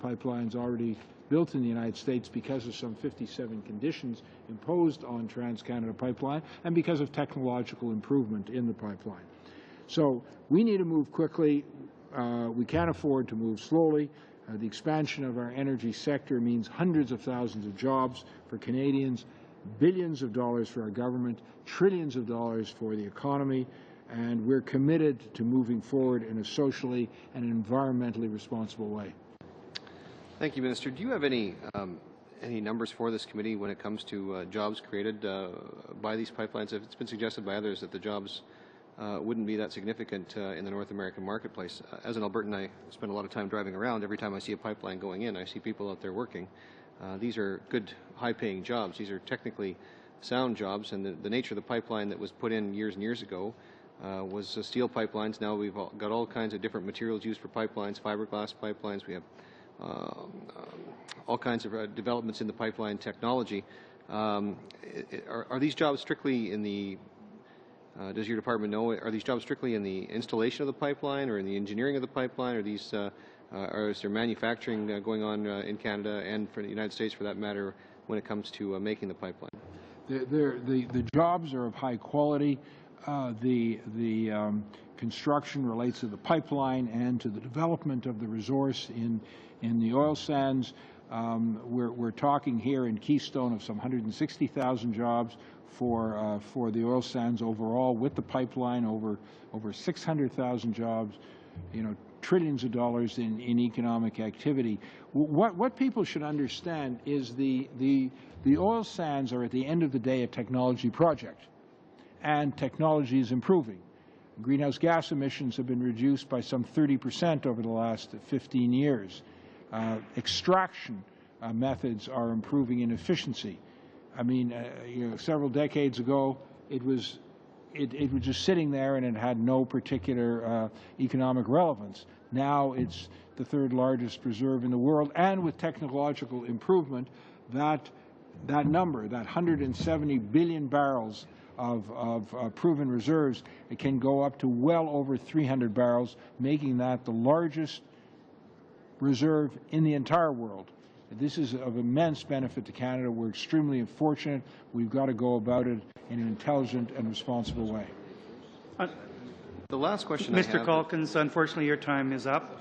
pipelines already built in the United States because of some 57 conditions imposed on TransCanada Pipeline and because of technological improvement in the pipeline. So we need to move quickly. We can't afford to move slowly. The expansion of our energy sector means hundreds of thousands of jobs for Canadians, billions of dollars for our government, trillions of dollars for the economy, and we're committed to moving forward in a socially and environmentally responsible way. Thank you, Minister. Do you have any numbers for this committee when it comes to jobs created by these pipelines? It's been suggested by others that the jobs wouldn't be that significant in the North American marketplace. As an Albertan, I spend a lot of time driving around. Every time I see a pipeline going in, I see people out there working. These are good, high-paying jobs. These are technically sound jobs, and the nature of the pipeline that was put in years and years ago was steel pipelines. Now we've got all kinds of different materials used for pipelines, fiberglass pipelines. We have all kinds of developments in the pipeline technology. Are these jobs strictly in the does your department know, are these jobs strictly in the installation of the pipeline or in the engineering of the pipeline? Or these, or is there manufacturing going on in Canada and for the United States, for that matter, when it comes to making the pipeline? The jobs are of high quality. The construction relates to the pipeline and to the development of the resource in the oil sands. We're talking here in Keystone of some 160,000 jobs for the oil sands overall, with the pipeline over 600,000 jobs, trillions of dollars in economic activity. What people should understand is the oil sands are at the end of the day a technology project, and technology is improving. Greenhouse gas emissions have been reduced by some 30% over the last 15 years. Extraction methods are improving in efficiency. I mean, several decades ago, it was just sitting there and it had no particular economic relevance. Now it's the third largest reserve in the world, and with technological improvement, that number, that 170 billion barrels of proven reserves, it can go up to well over 300 barrels, making that the largest reserve in the entire world. This is of immense benefit to Canada. We're extremely fortunate. We've got to go about it in an intelligent and responsible way. The last question Mr. Calkins, unfortunately your time is up.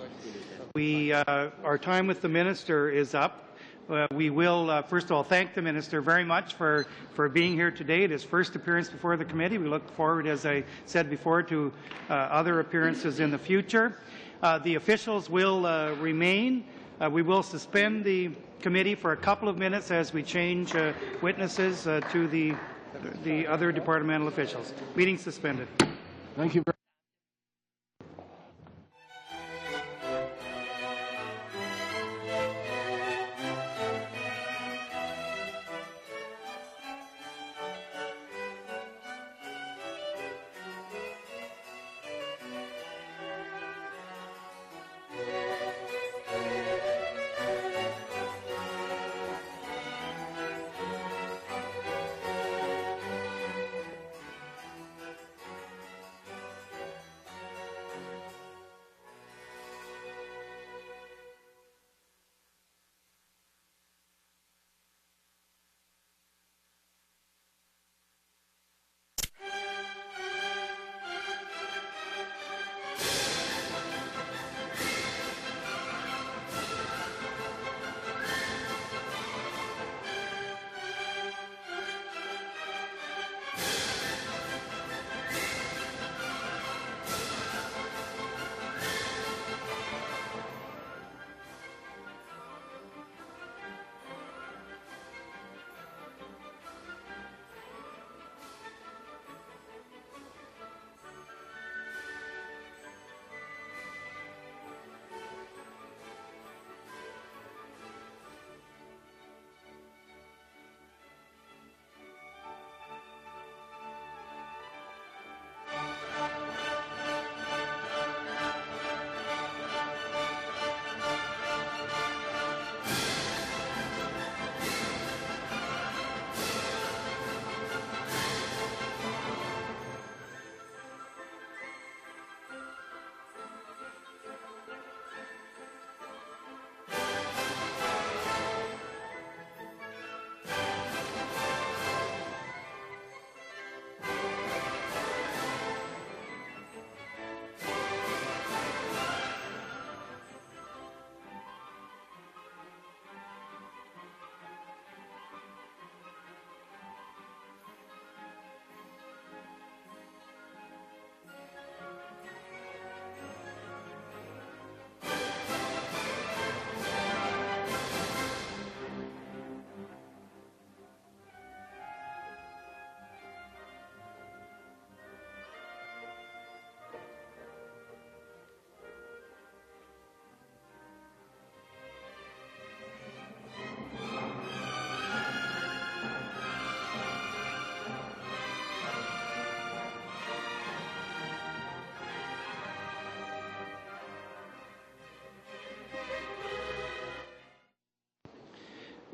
Our time with the Minister is up. We will, first of all, thank the Minister very much for being here today at his first appearance before the committee. We look forward, as I said before, to other appearances in the future. The officials will remain. We will suspend the committee for a couple of minutes as we change witnesses to the other departmental officials. Meeting suspended. Thank you very much.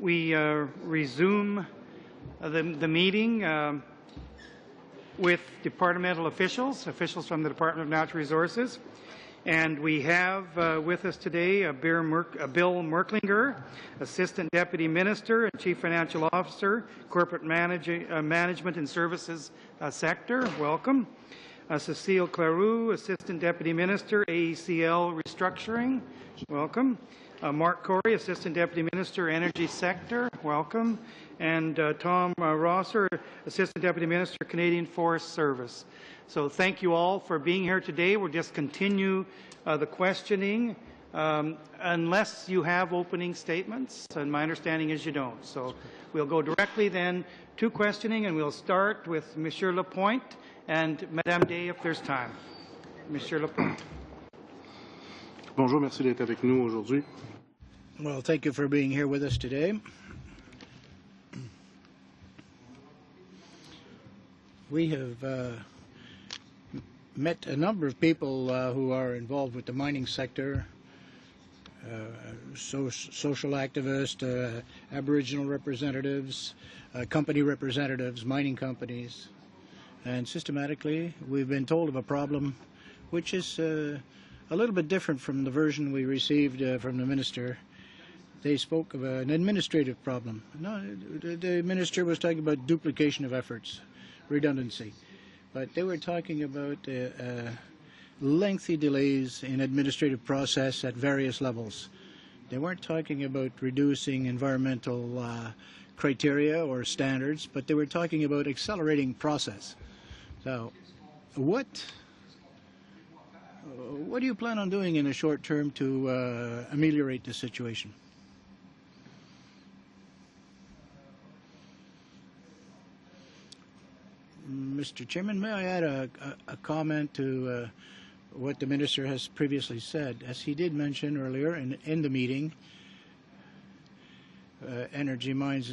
we resume the meeting with departmental officials from the Department of Natural Resources. And we have with us today Bill Merklinger, Assistant Deputy Minister and Chief Financial Officer, Corporate Management and Services Sector. Welcome. Cecile Claroux, Assistant Deputy Minister, AECL Restructuring. Welcome. Mark Corey, Assistant Deputy Minister, Energy Sector. Welcome. And Tom Rosser, Assistant Deputy Minister, Canadian Forest Service. So thank you all for being here today. We'll just continue the questioning unless you have opening statements, and my understanding is you don't. So we'll go directly then to questioning, and we'll start with Monsieur Lapointe and Madame Day if there's time. Monsieur Lapointe. Bonjour, merci d'être avec nous aujourd'hui. Well, thank you for being here with us today. We have met a number of people who are involved with the mining sector, social activists, Aboriginal representatives, company representatives, mining companies, and systematically we've been told of a problem which is a little bit different from the version we received from the minister. They spoke of an administrative problem. No, the minister was talking about duplication of efforts, redundancy. But they were talking about lengthy delays in administrative process at various levels. They weren't talking about reducing environmental criteria or standards, but they were talking about accelerating process. So what do you plan on doing in the short term to ameliorate the situation? Mr. Chairman, may I add a comment to what the Minister has previously said? As he did mention earlier in the meeting, Energy and Mines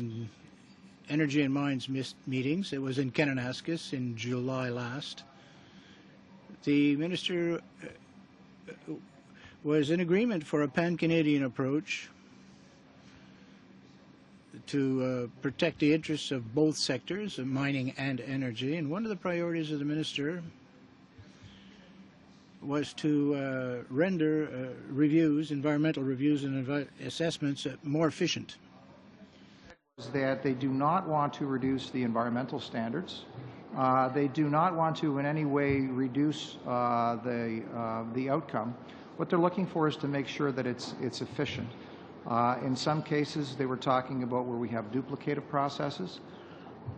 meetings, it was in Kananaskis in July last. The Minister was in agreement for a pan-Canadian approach to protect the interests of both sectors, of mining and energy. And one of the priorities of the minister was to render reviews, environmental reviews and assessments more efficient. That they do not want to reduce the environmental standards. They do not want to in any way reduce the outcome. What they're looking for is to make sure that it's efficient. In some cases, they were talking about where we have duplicative processes.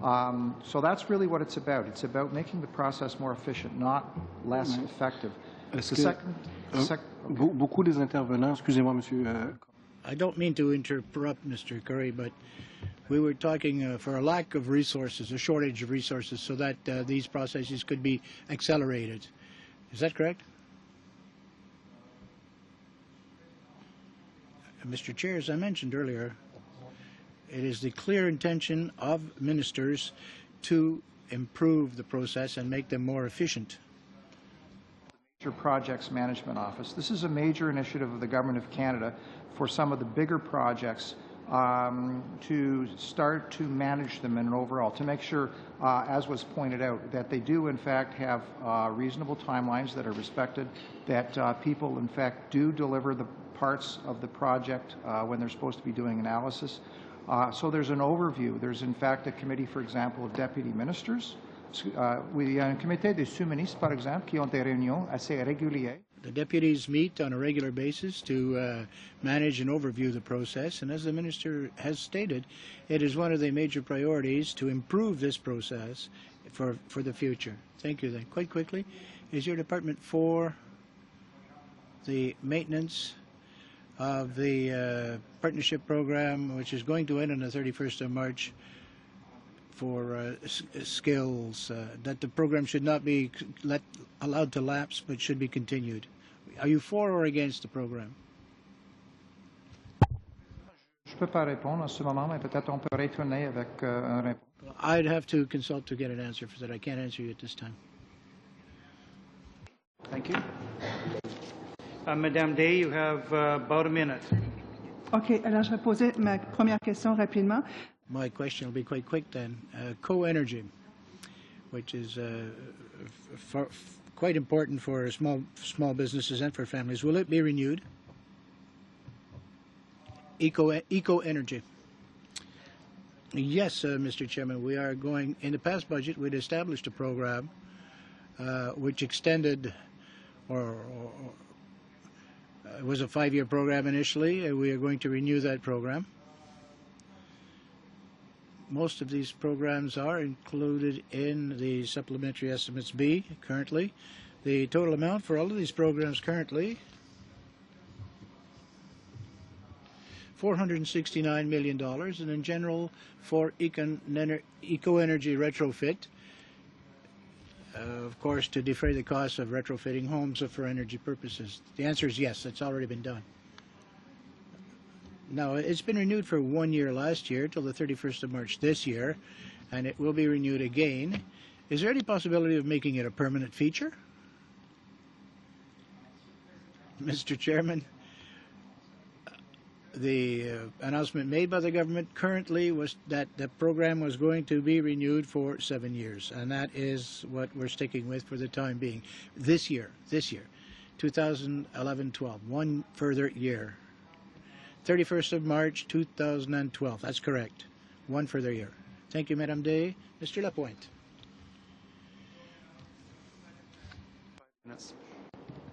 So that's really what it's about. It's about making the process more efficient, not less effective. Beaucoup des intervenants, excusez-moi, monsieur. I don't mean to interrupt, Mr. Curry, but we were talking for a lack of resources, a shortage of resources, so that these processes could be accelerated. Is that correct? Mr. Chair, as I mentioned earlier, it is the clear intention of ministers to improve the process and make them more efficient. Major Projects Management Office. This is a major initiative of the Government of Canada for some of the bigger projects to start to manage them in an overall, to make sure, as was pointed out, that they do in fact have reasonable timelines that are respected, that people in fact do deliver the parts of the project when they're supposed to be doing analysis. So there's an overview. There's in fact a committee, for example, of deputy ministers. Il y a un comité de sous-ministres, par exemple, qui ont des réunions assez régulières. The deputies meet on a regular basis to manage and overview the process, and as the minister has stated, it is one of the major priorities to improve this process for the future. Thank you then. Quite quickly, is your department for the maintenance of the partnership program, which is going to end on the 31st of March, for skills, that the program should not be allowed to lapse but should be continued? Are you for or against the program? Je peux pas répondre en ce moment, mais peut-être on peut retourner avec un réponse. I'd have to consult to get an answer for that. I can't answer you at this time. Thank you. Madame Day, you have about a minute. OK, alors je vais poser ma première question rapidement. My question will be quite quick then. Co-energy, which is quite important for small businesses and for families. Will it be renewed? Eco-energy. Yes, Mr. Chairman, we are going, in the past budget, we'd established a program which extended, it was a 5-year program initially. We are going to renew that program. Most of these programs are included in the Supplementary Estimates B currently. The total amount for all of these programs currently, $469 million, and in general for eco-energy retrofit, of course, to defray the costs of retrofitting homes for energy purposes. The answer is yes, it's already been done. Now, it's been renewed for 1 year last year, till the 31st of March this year, and it will be renewed again. Is there any possibility of making it a permanent feature? Mr. Chairman, the announcement made by the government currently was that the program was going to be renewed for 7 years, and that is what we're sticking with for the time being. This year, 2011-12, 1 further year. 31st of March 2012, that's correct. 1 further year. Thank you, Madame Day. Mr. Lapointe.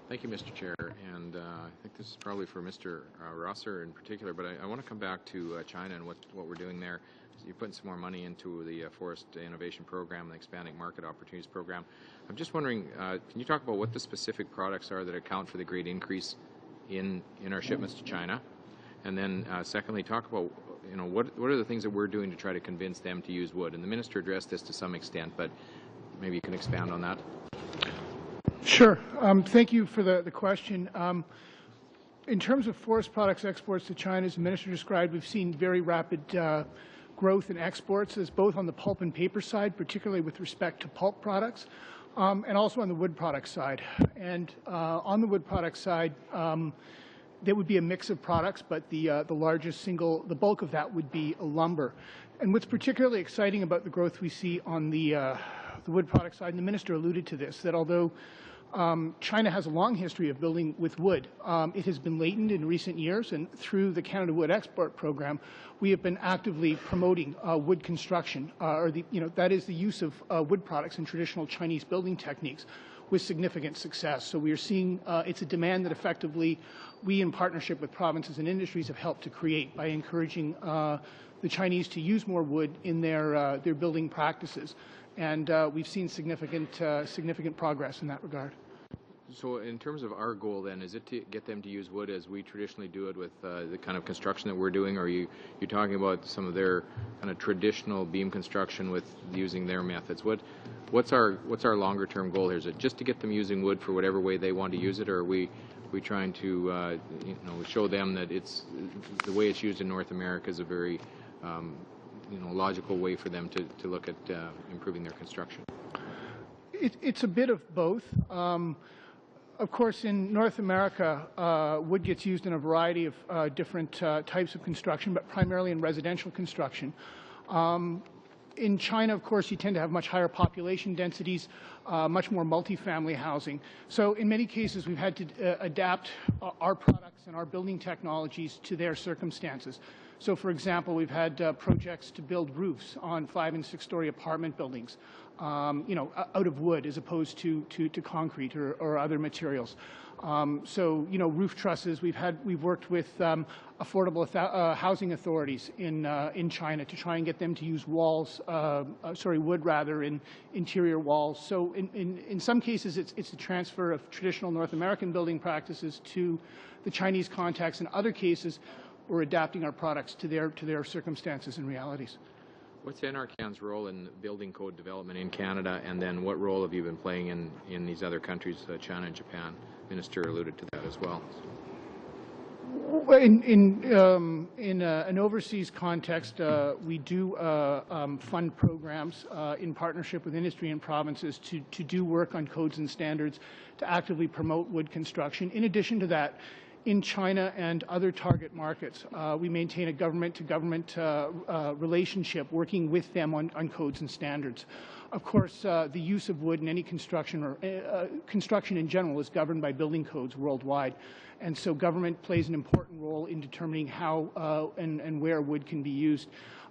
Thank you, Mr. Chair, and I think this is probably for Mr. Rosser in particular, but I want to come back to China and what we're doing there. You're putting some more money into the Forest Innovation Program, the Expanding Market Opportunities Program. I'm just wondering, can you talk about what the specific products are that account for the great increase in our shipments to China? And then secondly, talk about what are the things that we're doing to try to convince them to use wood? And the minister addressed this to some extent, but maybe you can expand on that. Sure. Thank you for the question. In terms of forest products exports to China, as the minister described, we've seen very rapid growth in exports, as both on the pulp and paper side, particularly with respect to pulp products, and also on the wood product side. And on the wood product side, there would be a mix of products, but the bulk of that would be lumber. And what's particularly exciting about the growth we see on the wood product side, and the minister alluded to this, that although China has a long history of building with wood, it has been latent in recent years, and through the Canada Wood Export Program, we have been actively promoting wood construction, that is the use of wood products in traditional Chinese building techniques, with significant success. So we are seeing it's a demand that effectively we, in partnership with provinces and industries, have helped to create by encouraging the Chinese to use more wood in their building practices. And we've seen significant progress in that regard. So in terms of our goal then, is it to get them to use wood as we traditionally do it with the kind of construction that we're doing, or are you talking about some of their kind of traditional beam construction with using their methods? What's our longer term goal here? Is it just to get them using wood for whatever way they want to use it, or are we trying to show them that it's the way it's used in North America is a very logical way for them to look at improving their construction? It's a bit of both. Of course, in North America, wood gets used in a variety of different types of construction, but primarily in residential construction. In China, of course, you tend to have much higher population densities, much more multifamily housing. So in many cases, we've had to adapt our products and our building technologies to their circumstances. So, for example, we've had projects to build roofs on 5- and 6-story apartment buildings, out of wood as opposed to concrete or other materials. So, roof trusses. We've worked with affordable housing authorities in China to try and get them to use wood rather in interior walls. So, in some cases, it's a transfer of traditional North American building practices to the Chinese context. In other cases, we're adapting our products to their circumstances and realities. What's NRCan's role in building code development in Canada, and then what role have you been playing in these other countries, China and Japan? Minister alluded to that as well. In an overseas context, we do fund programs in partnership with industry and provinces to do work on codes and standards to actively promote wood construction. In addition to that, in China and other target markets. We maintain a government-to-government relationship, working with them on codes and standards. Of course, the use of wood in any construction or construction in general is governed by building codes worldwide. And so government plays an important role in determining how and where wood can be used.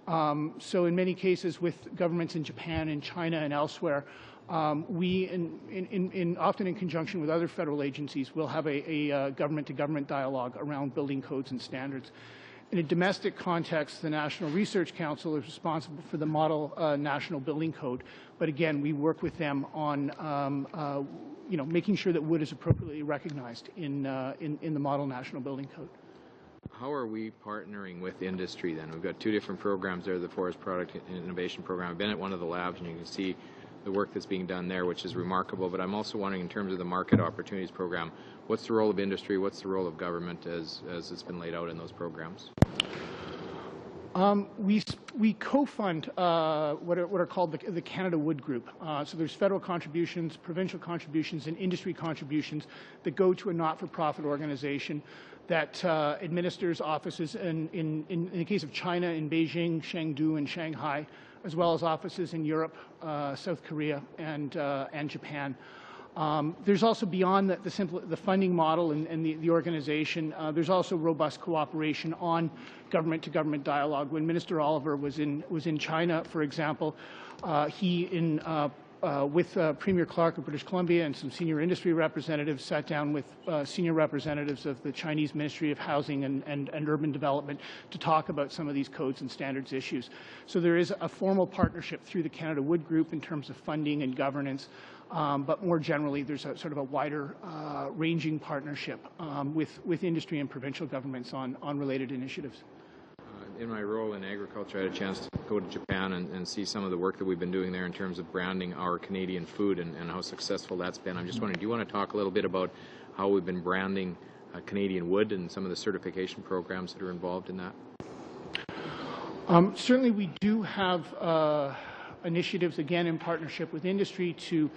So in many cases with governments in Japan and China and elsewhere, we, often in conjunction with other federal agencies, will have a government-to-government dialogue around building codes and standards. In a domestic context, the National Research Council is responsible for the Model National Building Code. But again, we work with them on making sure that wood is appropriately recognized in the Model National Building Code. How are we partnering with industry then? We've got two different programs there, the Forest Product Innovation Program. I've been at one of the labs and you can see the work that's being done there, which is remarkable. But I'm also wondering, in terms of the Market Opportunities Program, what's the role of industry, what's the role of government as it's been laid out in those programs? We co-fund what are called the Canada Wood Group. So there's federal contributions, provincial contributions, and industry contributions that go to a not-for-profit organization that administers offices in the case of China in Beijing, Chengdu, and Shanghai, as well as offices in Europe, South Korea, and Japan. There's also, beyond the funding model and the organization, there's also robust cooperation on government-to-government dialogue. When Minister Oliver was in China, for example, he with Premier Clark of British Columbia and some senior industry representatives sat down with senior representatives of the Chinese Ministry of Housing and Urban Development to talk about some of these codes and standards issues. So there is a formal partnership through the Canada Wood Group in terms of funding and governance. But more generally, there's a sort of a wider ranging partnership with industry and provincial governments on related initiatives. In my role in agriculture, I had a chance to go to Japan and see some of the work that we've been doing there in terms of branding our Canadian food and how successful that's been. I'm just wondering, do you want to talk a little bit about how we've been branding Canadian wood and some of the certification programs that are involved in that? Certainly we do have initiatives, again, in partnership with industry to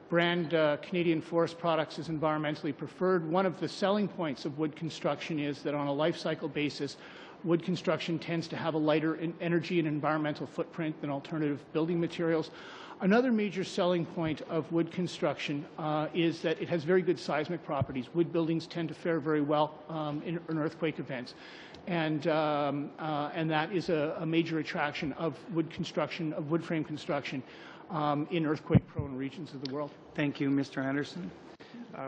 brand Canadian forest products as environmentally preferred. One of the selling points of wood construction is that on a life cycle basis, wood construction tends to have a lighter energy and environmental footprint than alternative building materials. Another major selling point of wood construction is that it has very good seismic properties. Wood buildings tend to fare very well in earthquake events. And that is a major attraction of wood construction, of wood frame construction in earthquake-prone regions of the world. Thank you, Mr. Anderson.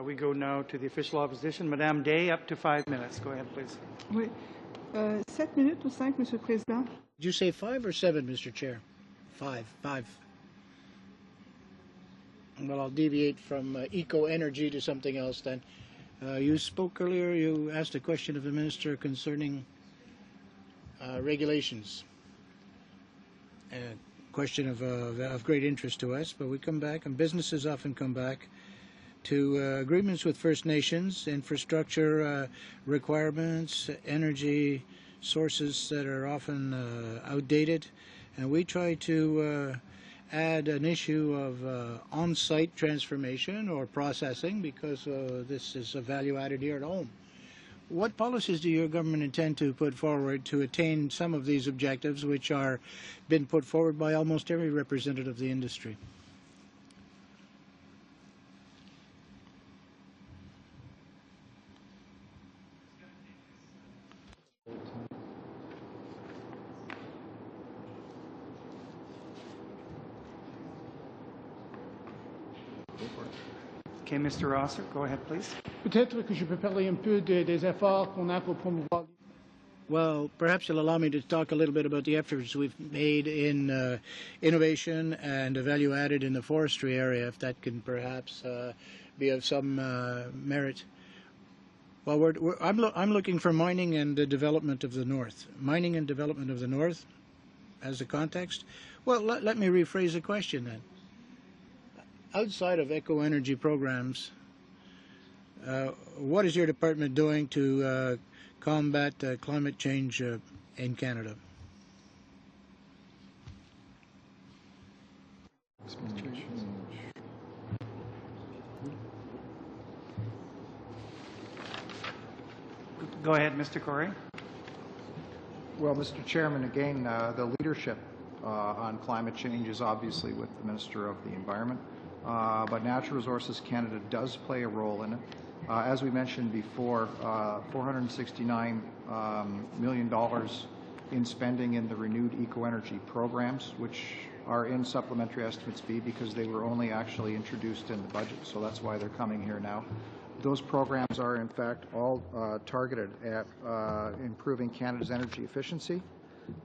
We go now to the official opposition. Madame Day, up to 5 minutes. Go ahead, please. Oui. 7 minutes ou 5, Monsieur le Président? Did you say 5 or 7, Mr. Chair? 5. Well, I'll deviate from eco-energy to something else then. You spoke earlier, you asked a question of the Minister concerning regulations. A question of great interest to us, but we come back, and businesses often come back, to agreements with First Nations, infrastructure requirements, energy sources that are often outdated, and we try to add an issue of on-site transformation or processing because this is a value added here at home. What policies do your government intend to put forward to attain some of these objectives, which are been put forward by almost every representative of the industry? Okay, Mr. Rosser, go ahead, please. Peut-être que je peux parler un peu des efforts qu'on a pour promouvoir. Well, perhaps you'll allow me to talk a little bit about the efforts we've made in innovation and value added in the forestry area, if that can perhaps be of some merit. Well, I'm looking for mining and the development of the North. Mining and development of the North as a context. Well, let me rephrase the question then. Outside of eco-energy programs, what is your department doing to combat climate change in Canada? Go ahead, Mr. Corey. Well, Mr. Chairman, again, the leadership on climate change is obviously with the Minister of the Environment, but Natural Resources Canada does play a role in it. As we mentioned before, $469 million in spending in the renewed eco-energy programs, which are in supplementary estimates B because they were only actually introduced in the budget, so that's why they're coming here now. Those programs are, in fact, all targeted at improving Canada's energy efficiency,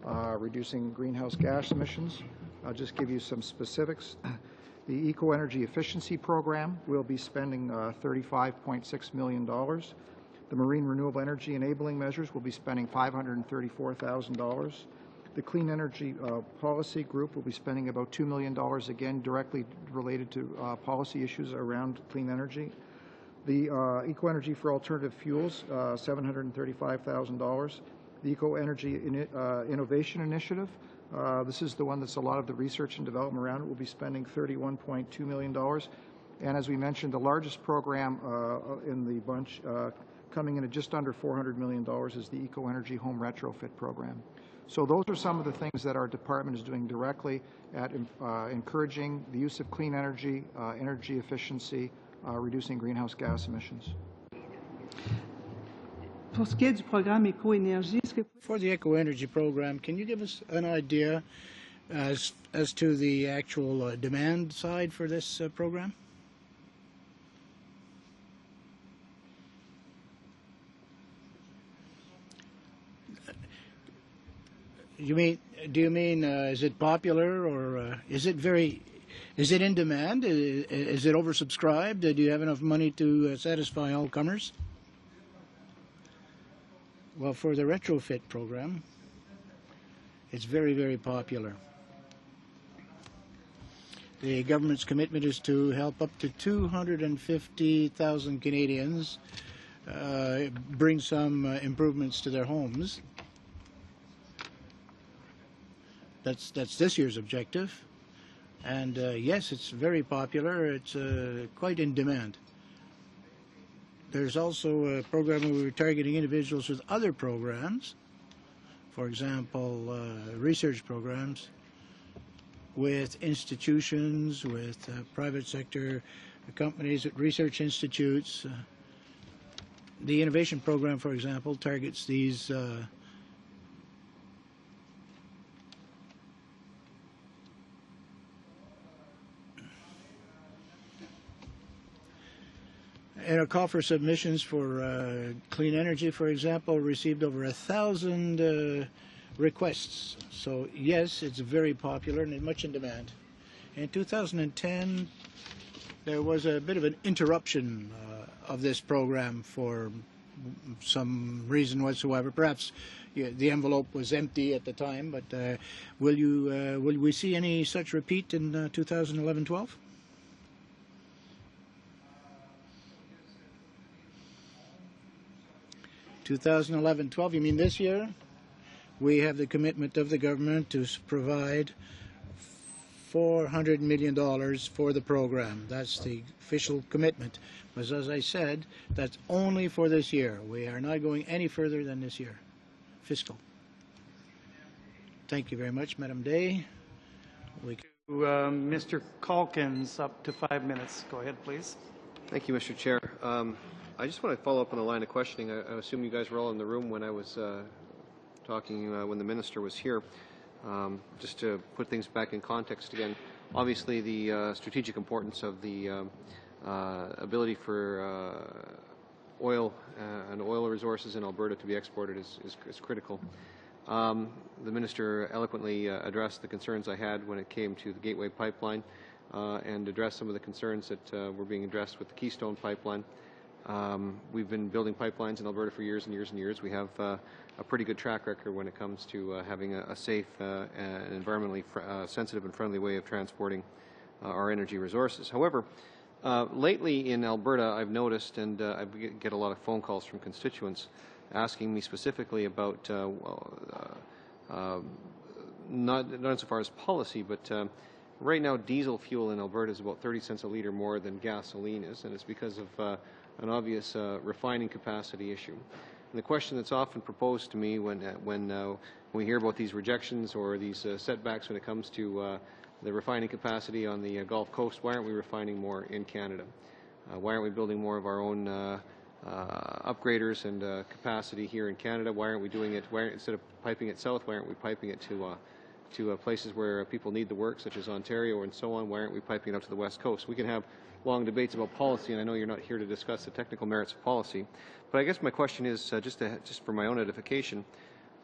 reducing greenhouse gas emissions. I'll just give you some specifics. The Eco Energy Efficiency Program will be spending $35.6 million. The Marine Renewable Energy Enabling Measures will be spending $534,000. The Clean Energy Policy Group will be spending about $2 million, again, directly related to policy issues around clean energy. The Eco Energy for Alternative Fuels, $735,000. The Eco Energy Innovation Initiative, this is the one that's a lot of the research and development around it, will be spending $31.2 million. And as we mentioned, the largest program in the bunch, coming in at just under $400 million, is the Eco Energy Home Retrofit Program. So those are some of the things that our department is doing directly at encouraging the use of clean energy, energy efficiency, reducing greenhouse gas emissions. Pour ce qui est du programme Éco-énergie, for the eco-energy program, can you give us an idea as to the actual demand side for this program? Do you mean is it popular, or is it in demand? Is it oversubscribed? Do you have enough money to satisfy all comers? Well, for the retrofit program, it's very, very popular. The government's commitment is to help up to 250,000 Canadians bring some improvements to their homes. That's this year's objective. And yes, it's very popular. It's quite in demand. There's also a program where we're targeting individuals with other programs, for example, research programs with institutions, with private sector companies, research institutes. The innovation program, for example, targets these and a call for submissions for clean energy, for example, received over 1,000 requests. So yes, it's very popular and much in demand. In 2010, there was a bit of an interruption of this program for some reason whatsoever. Perhaps the envelope was empty at the time, but will we see any such repeat in 2011-12? (2011-12), you mean this year? We have the commitment of the government to provide $400 million for the program. That's the official commitment. But as I said, that's only for this year. We are not going any further than this year. Fiscal. Thank you very much, Madam Day. Mr. Calkins, up to 5 minutes. Go ahead, please. Thank you, Mr. Chair. I just want to follow up on the line of questioning. I assume you guys were all in the room when I was talking when the minister was here. Just to put things back in context again, obviously the strategic importance of the ability for oil and oil resources in Alberta to be exported is critical. The minister eloquently addressed the concerns I had when it came to the Gateway Pipeline and addressed some of the concerns that were being addressed with the Keystone Pipeline. We've been building pipelines in Alberta for years and years and years. We have a pretty good track record when it comes to having a safe and environmentally sensitive and friendly way of transporting our energy resources. However, lately in Alberta, I've noticed, and I get a lot of phone calls from constituents asking me specifically about not insofar as policy, but right now diesel fuel in Alberta is about 30 cents a litre more than gasoline is, and it's because of an obvious refining capacity issue. And the question that's often proposed to me when we hear about these rejections or these setbacks when it comes to the refining capacity on the Gulf Coast, why aren't we refining more in Canada? Why aren't we building more of our own upgraders and capacity here in Canada? Why aren't we doing it, instead of piping it south, why aren't we piping it to places where people need the work, such as Ontario and so on? Why aren't we piping it up to the West Coast? We can have long debates about policy, and I know you're not here to discuss the technical merits of policy, but I guess my question is, just for my own edification,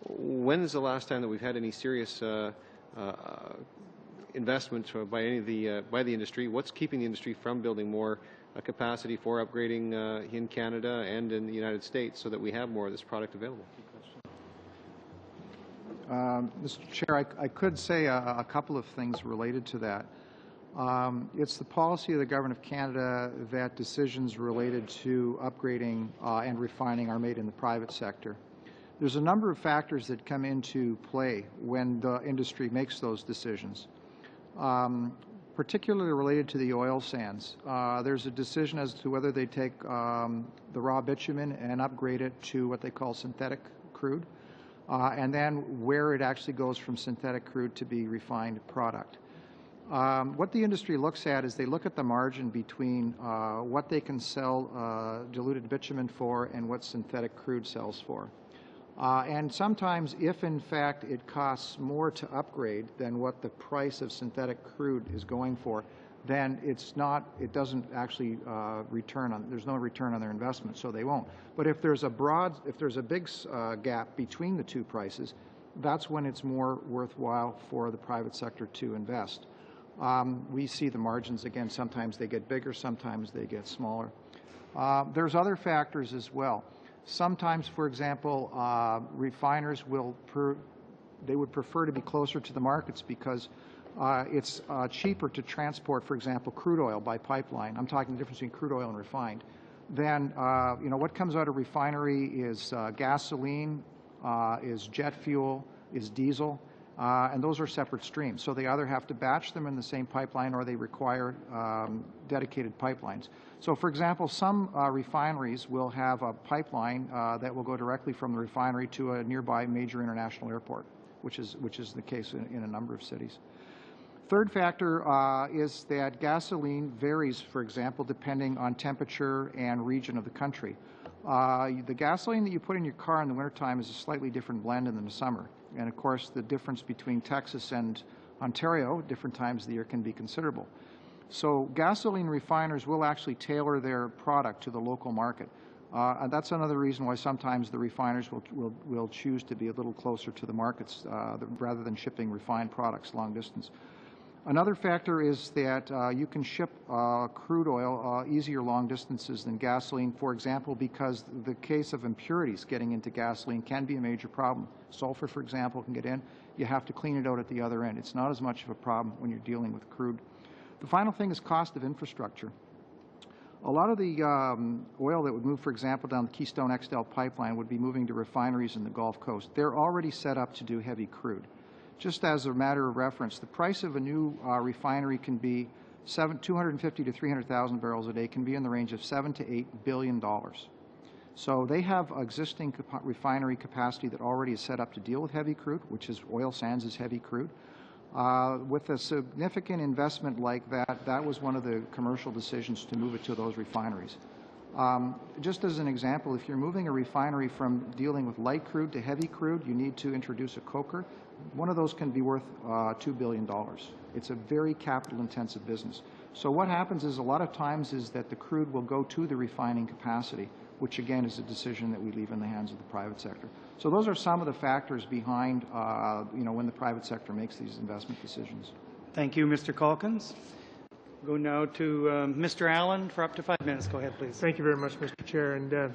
when is the last time that we've had any serious investment by the industry? What's keeping the industry from building more capacity for upgrading in Canada and in the United States so that we have more of this product available? Mr. Chair, I could say a couple of things related to that. It's the policy of the Government of Canada that decisions related to upgrading and refining are made in the private sector. There's a number of factors that come into play when the industry makes those decisions, particularly related to the oil sands. There's a decision as to whether they take the raw bitumen and upgrade it to what they call synthetic crude, and then where it actually goes from synthetic crude to be refined product. What the industry looks at is they look at the margin between what they can sell diluted bitumen for and what synthetic crude sells for. And sometimes, if in fact it costs more to upgrade than what the price of synthetic crude is going for, then it doesn't actually there's no return on their investment, so they won't. But if there's a big gap between the two prices, that's when it's more worthwhile for the private sector to invest. We see the margins, again, sometimes they get bigger, sometimes they get smaller. There's other factors as well. Sometimes, for example, refiners they would prefer to be closer to the markets because it's cheaper to transport, for example, crude oil by pipeline. I'm talking the difference between crude oil and refined. Then, what comes out of refinery is gasoline, is jet fuel, is diesel. And those are separate streams. So they either have to batch them in the same pipeline or they require dedicated pipelines. So, for example, some refineries will have a pipeline that will go directly from the refinery to a nearby major international airport, which is the case in a number of cities. Third factor is that gasoline varies, for example, depending on temperature and region of the country. The gasoline that you put in your car in the wintertime is a slightly different blend than in the summer. And, of course, the difference between Texas and Ontario, different times of the year, can be considerable. So gasoline refiners will actually tailor their product to the local market. And that's another reason why sometimes the refiners will choose to be a little closer to the markets rather than shipping refined products long distance. Another factor is that you can ship crude oil easier long distances than gasoline, for example, because the case of impurities getting into gasoline can be a major problem. Sulfur, for example, can get in. You have to clean it out at the other end. It's not as much of a problem when you're dealing with crude. The final thing is cost of infrastructure. A lot of the oil that would move, for example, down the Keystone XL pipeline would be moving to refineries in the Gulf Coast. They're already set up to do heavy crude. Just as a matter of reference, the price of a new refinery can be 250 to 300,000 barrels a day, can be in the range of $7 to $8 billion. So they have existing refinery capacity that already is set up to deal with heavy crude, which is oil sands is heavy crude. With a significant investment like that, that was one of the commercial decisions to move it to those refineries. Just as an example, if you're moving a refinery from dealing with light crude to heavy crude, you need to introduce a coker. One of those can be worth $2 billion. It's a very capital-intensive business. So what happens is a lot of times is that the crude will go to the refining capacity, which again is a decision that we leave in the hands of the private sector. So those are some of the factors behind when the private sector makes these investment decisions. Thank you, Mr. Calkins. Go now to Mr. Allen for up to 5 minutes. Go ahead, please. Thank you very much, Mr. Chair, and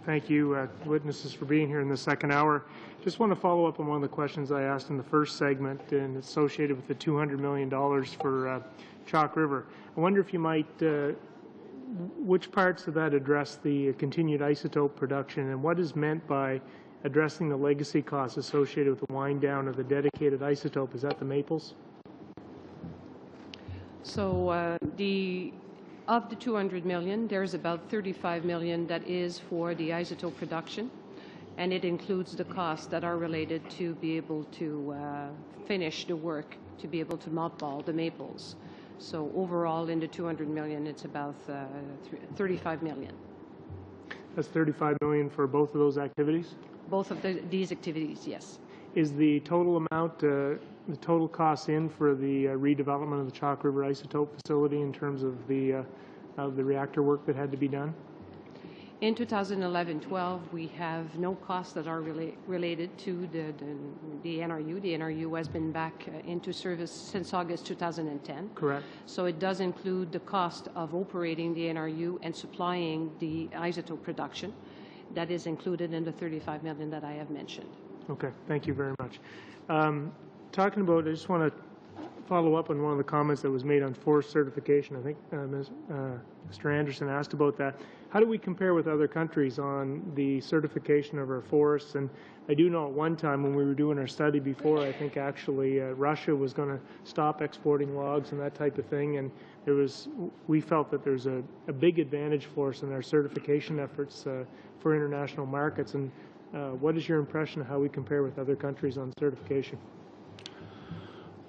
thank you, witnesses, for being here in the second hour. Just want to follow up on one of the questions I asked in the first segment and associated with the $200 million for Chalk River. I wonder if you might, which parts of that address the continued isotope production, and what is meant by addressing the legacy costs associated with the wind down of the dedicated isotope? Is that the Maples? So of the $200 million, there's about $35 million that is for the isotope production, and it includes the costs that are related to be able to finish the work, to be able to mothball the maples. So overall, in the 200 million, it's about 35 million. That's 35 million for both of those activities? Both of these activities, yes. Is the total amount, the total cost in for the redevelopment of the Chalk River isotope facility in terms of the reactor work that had to be done? In 2011-12, we have no costs that are related to the NRU. The NRU has been back into service since August 2010. Correct. So it does include the cost of operating the NRU and supplying the isotope production. That is included in the 35 million that I have mentioned. Okay, thank you very much. Talking about, I just want to follow up on one of the comments that was made on forest certification. I think Mr. Anderson asked about that. How do we compare with other countries on the certification of our forests? And I do know at one time when we were doing our study before, I think actually Russia was going to stop exporting logs and that type of thing. And we felt that there's a big advantage for us in our certification efforts for international markets. And what is your impression of how we compare with other countries on certification?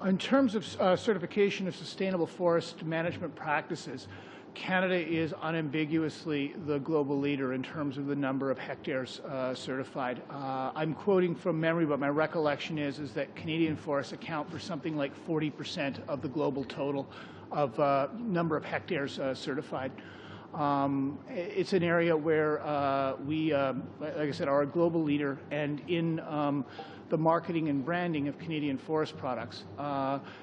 In terms of certification of sustainable forest management practices, Canada is unambiguously the global leader in terms of the number of hectares certified. I'm quoting from memory, but my recollection is that Canadian forests account for something like 40% of the global total of number of hectares certified. It's an area where we, like I said, are a global leader, and in the marketing and branding of Canadian forest products.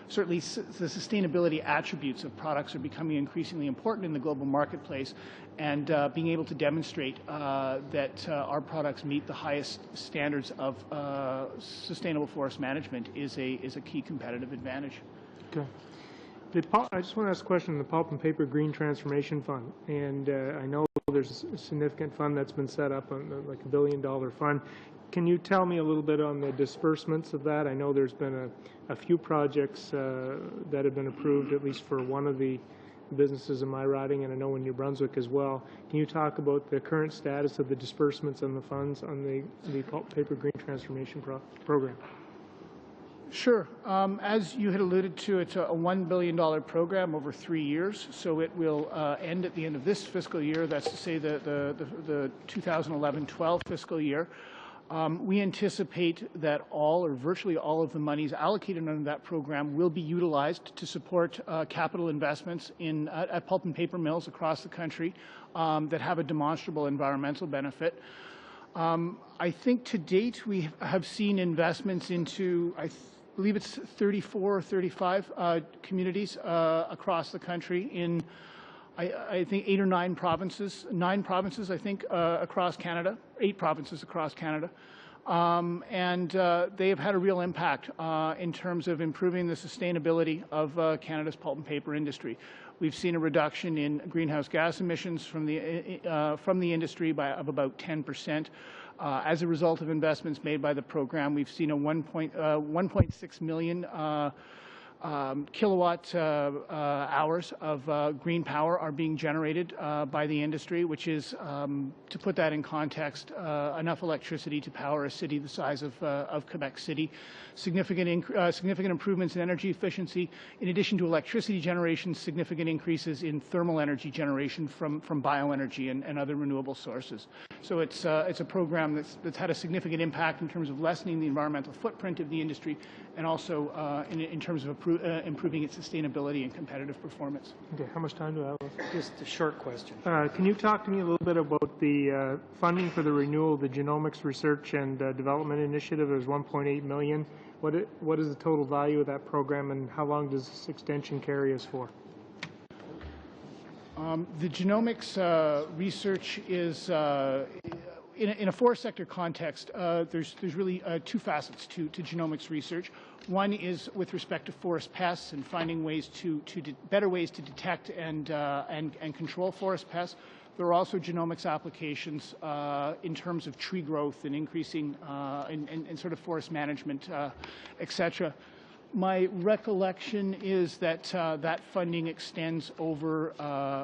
Certainly the sustainability attributes of products are becoming increasingly important in the global marketplace, and being able to demonstrate that our products meet the highest standards of sustainable forest management is a key competitive advantage. Okay. I just want to ask a question on the Pulp and Paper Green Transformation Fund, and I know there's a significant fund that's been set up, like $1 billion fund. Can you tell me a little bit on the disbursements of that? I know there's been a few projects that have been approved, at least for one of the businesses in my riding, and I know in New Brunswick as well. Can you talk about the current status of the disbursements and the funds on the Pulp Paper Green Transformation program? Sure. As you had alluded to, it's a $1 billion program over 3 years, so it will end at the end of this fiscal year. That's to say the 2011-12 fiscal year. We anticipate that all or virtually all of the monies allocated under that program will be utilized to support capital investments at pulp and paper mills across the country that have a demonstrable environmental benefit. I think to date we have seen investments into, I believe it's 34 or 35 communities across the country in, I think 8 or 9 provinces, 9 provinces, I think, across Canada, 8 provinces across Canada. And they have had a real impact in terms of improving the sustainability of Canada's pulp and paper industry. We've seen a reduction in greenhouse gas emissions from the industry of about 10%. As a result of investments made by the program, we've seen a 1.6 million kilowatt hours of green power are being generated by the industry, which is, to put that in context, enough electricity to power a city the size of Quebec City. Significant improvements in energy efficiency. In addition to electricity generation, significant increases in thermal energy generation from bioenergy and other renewable sources. So it's a program that's had a significant impact in terms of lessening the environmental footprint of the industry, and also in terms of improving its sustainability and competitive performance. Okay, how much time do I have left? Just a short question. Can you talk to me a little bit about the funding for the renewal of the Genomics Research and Development Initiative? There's $1.8 million. What is the total value of that program, and how long does this extension carry us for? The genomics research is, in a forest sector context, there's really 2 facets to genomics research. One is with respect to forest pests and finding ways better ways to detect and control forest pests. There are also genomics applications in terms of tree growth and increasing and sort of forest management, et cetera. My recollection is that that funding extends over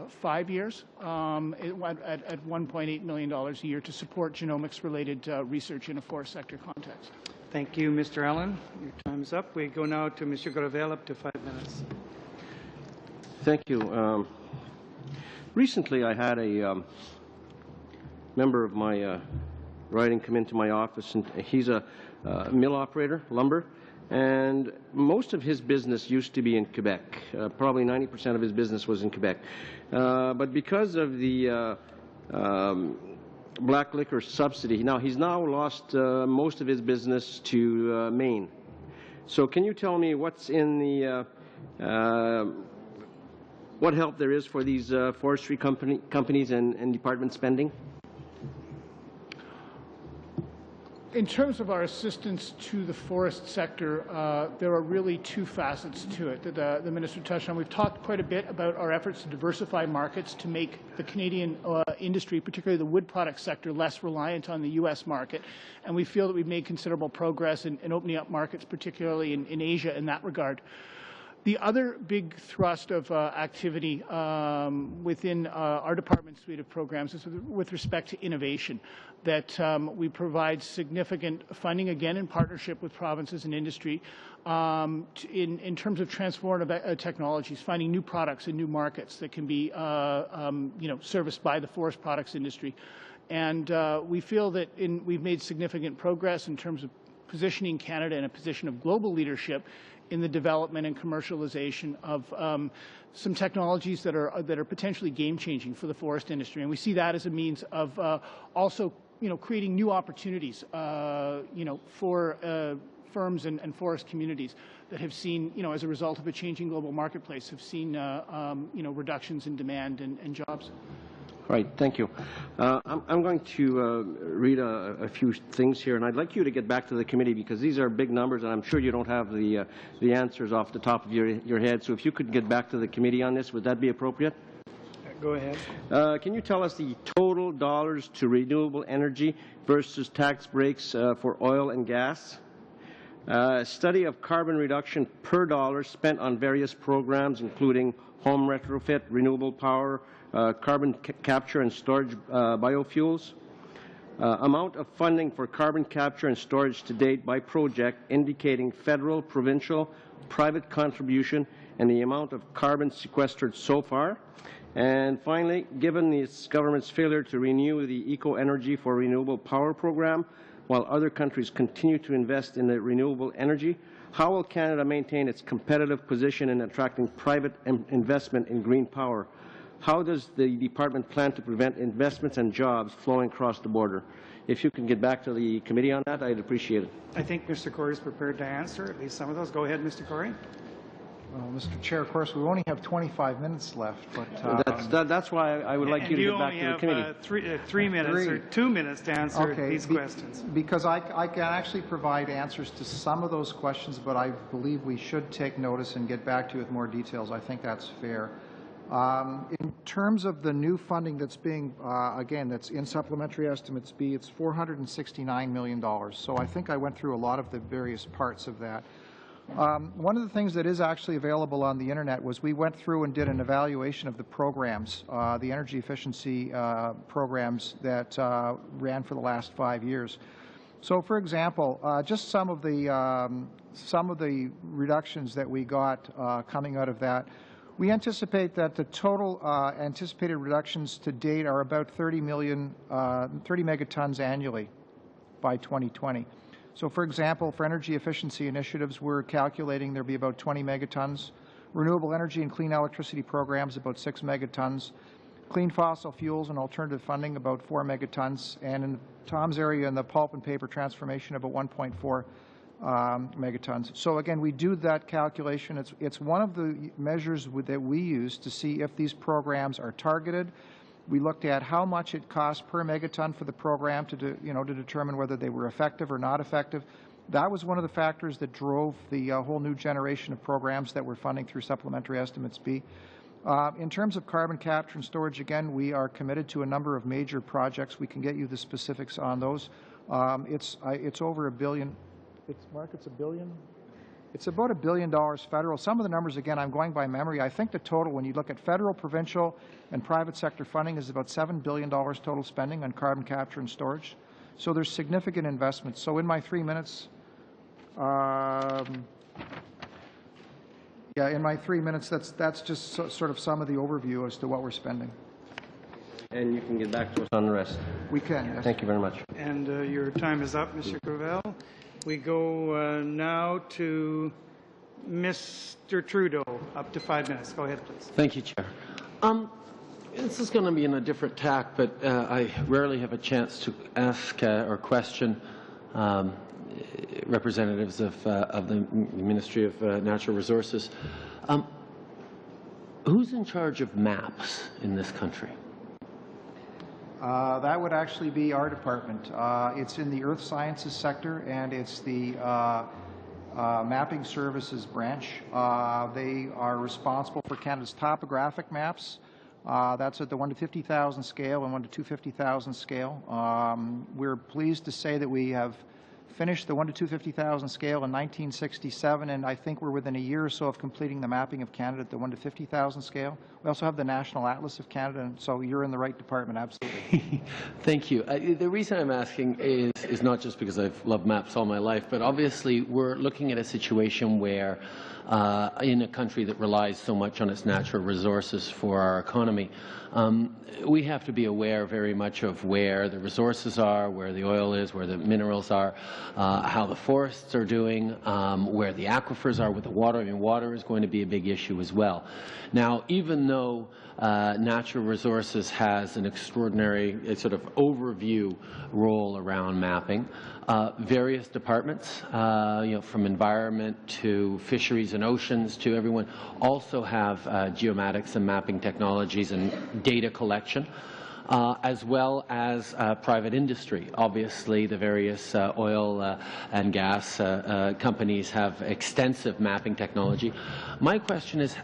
5 years at $1.8 million a year to support genomics-related research in a forest sector context. Thank you, Mr. Allen. Your time's up. We go now to Mr. Gravel, up to 5 minutes. Thank you. Recently, I had a member of my riding come into my office, and he's a mill operator, lumber, and most of his business used to be in Quebec. Probably 90% of his business was in Quebec. But because of the black liquor subsidy, he's now lost most of his business to Maine. So can you tell me what's in the what help there is for these forestry companies and department spending? In terms of our assistance to the forest sector, there are really two facets to it that the Minister touched on. We've talked quite a bit about our efforts to diversify markets to make the Canadian industry, particularly the wood product sector, less reliant on the U.S. market. And we feel that we've made considerable progress in opening up markets, particularly in Asia in that regard. The other big thrust of activity within our department's suite of programs is with respect to innovation, that we provide significant funding, again in partnership with provinces and industry, in terms of transformative technologies, finding new products and new markets that can be serviced by the forest products industry. And we feel that we've made significant progress in terms of positioning Canada in a position of global leadership in the development and commercialization of some technologies that are potentially game-changing for the forest industry. And we see that as a means of also, creating new opportunities, for firms and forest communities that have seen, as a result of a changing global marketplace, have seen, reductions in demand and jobs. Right, thank you. I'm going to read a few things here, and I'd like you to get back to the committee because these are big numbers, and I'm sure you don't have the answers off the top of your head. So if you could get back to the committee on this, would that be appropriate? Go ahead. Can you tell us the total dollars to renewable energy versus tax breaks for oil and gas? Study of carbon reduction per dollar spent on various programs, including home retrofit, renewable power, carbon capture and storage biofuels. Amount of funding for carbon capture and storage to date by project indicating federal, provincial, private contribution and the amount of carbon sequestered so far. And finally, given this government's failure to renew the Eco-Energy for Renewable Power program, while other countries continue to invest in the renewable energy, how will Canada maintain its competitive position in attracting private investment in green power? How does the department plan to prevent investments and jobs flowing across the border? If you can get back to the committee on that, I'd appreciate it. I think Mr. Corey is prepared to answer at least some of those. Go ahead, Mr. Corey. Well, Mr. Chair, of course, we only have 25 minutes left, but that's why I would like you to get back to the committee. You only have 3 minutes or 2 minutes to answer these questions. Because I can actually provide answers to some of those questions, but I believe we should take notice and get back to you with more details. I think that's fair. In terms of the new funding that's being, again, that's in supplementary estimates B, it's $469 million. So I think I went through a lot of the various parts of that. One of the things that is actually available on the internet was we went through and did an evaluation of the programs, the energy efficiency programs that ran for the last 5 years. So, for example, just some of the reductions that we got coming out of that. We anticipate that the total anticipated reductions to date are about 30 megatons annually by 2020. So, for example, for energy efficiency initiatives, we're calculating there'll be about 20 megatons. Renewable energy and clean electricity programs, about 6 megatons. Clean fossil fuels and alternative funding, about 4 megatons. And in Tom's area, in the pulp and paper transformation, about 1.4 megatons. So again, we do that calculation. It's one of the measures that we use to see if these programs are targeted. We looked at how much it cost per megaton for the program to determine whether they were effective or not effective. That was one of the factors that drove the whole new generation of programs that we're funding through Supplementary Estimates B. In terms of carbon capture and storage, again, we are committed to a number of major projects. We can get you the specifics on those. It's over $1 billion. Mark, it's $1 billion? It's about $1 billion federal. Some of the numbers, again, I'm going by memory. I think the total, when you look at federal, provincial, and private sector funding, is about $7 billion total spending on carbon capture and storage. So there's significant investments. So in my 3 minutes, in my 3 minutes, that's just sort of some of the overview as to what we're spending. And you can get back to us on the rest. We can, yes. Thank you very much. And your time is up, Mr. Gravel. We go now to Mr. Trudeau. Up to 5 minutes. Go ahead, please. Thank you, Chair. This is going to be in a different tack, but I rarely have a chance to ask or question representatives of the Ministry of Natural Resources. Who's in charge of maps in this country? That would actually be our department. It's in the earth sciences sector, and it's the mapping services branch. They are responsible for Canada's topographic maps. That's at the 1 to 50,000 scale and 1 to 250,000 scale. We're pleased to say that we have finished the 1 to 250,000 scale in 1967, and I think we're within a year or so of completing the mapping of Canada at the 1 to 50,000 scale. We also have the National Atlas of Canada, and so you're in the right department, absolutely. Thank you. The reason I'm asking is not just because I've loved maps all my life, but obviously we're looking at a situation where in a country that relies so much on its natural resources for our economy, we have to be aware very much of where the resources are, where the oil is, where the minerals are, how the forests are doing, where the aquifers are with the water. I mean, water is going to be a big issue as well. Now, even though natural resources has an extraordinary sort of overview role around mapping, various departments, from environment to fisheries and oceans to everyone, also have geomatics and mapping technologies and data collection, as well as private industry. Obviously, the various oil and gas companies have extensive mapping technology. My question is,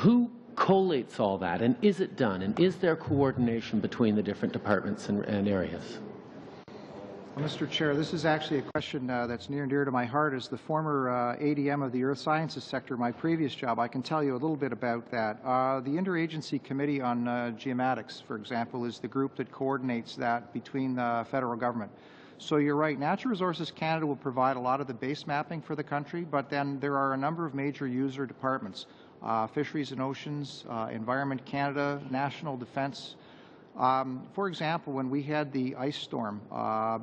who collates all that, and is it done, and is there coordination between the different departments and areas? Well, Mr. Chair, this is actually a question that's near and dear to my heart. As the former ADM of the earth sciences sector, my previous job, I can tell you a little bit about that. The Interagency Committee on Geomatics, for example, is the group that coordinates that between the federal government. So you're right, Natural Resources Canada will provide a lot of the base mapping for the country, but then there are a number of major user departments, Fisheries and Oceans, Environment Canada, National Defence. For example, when we had the ice storm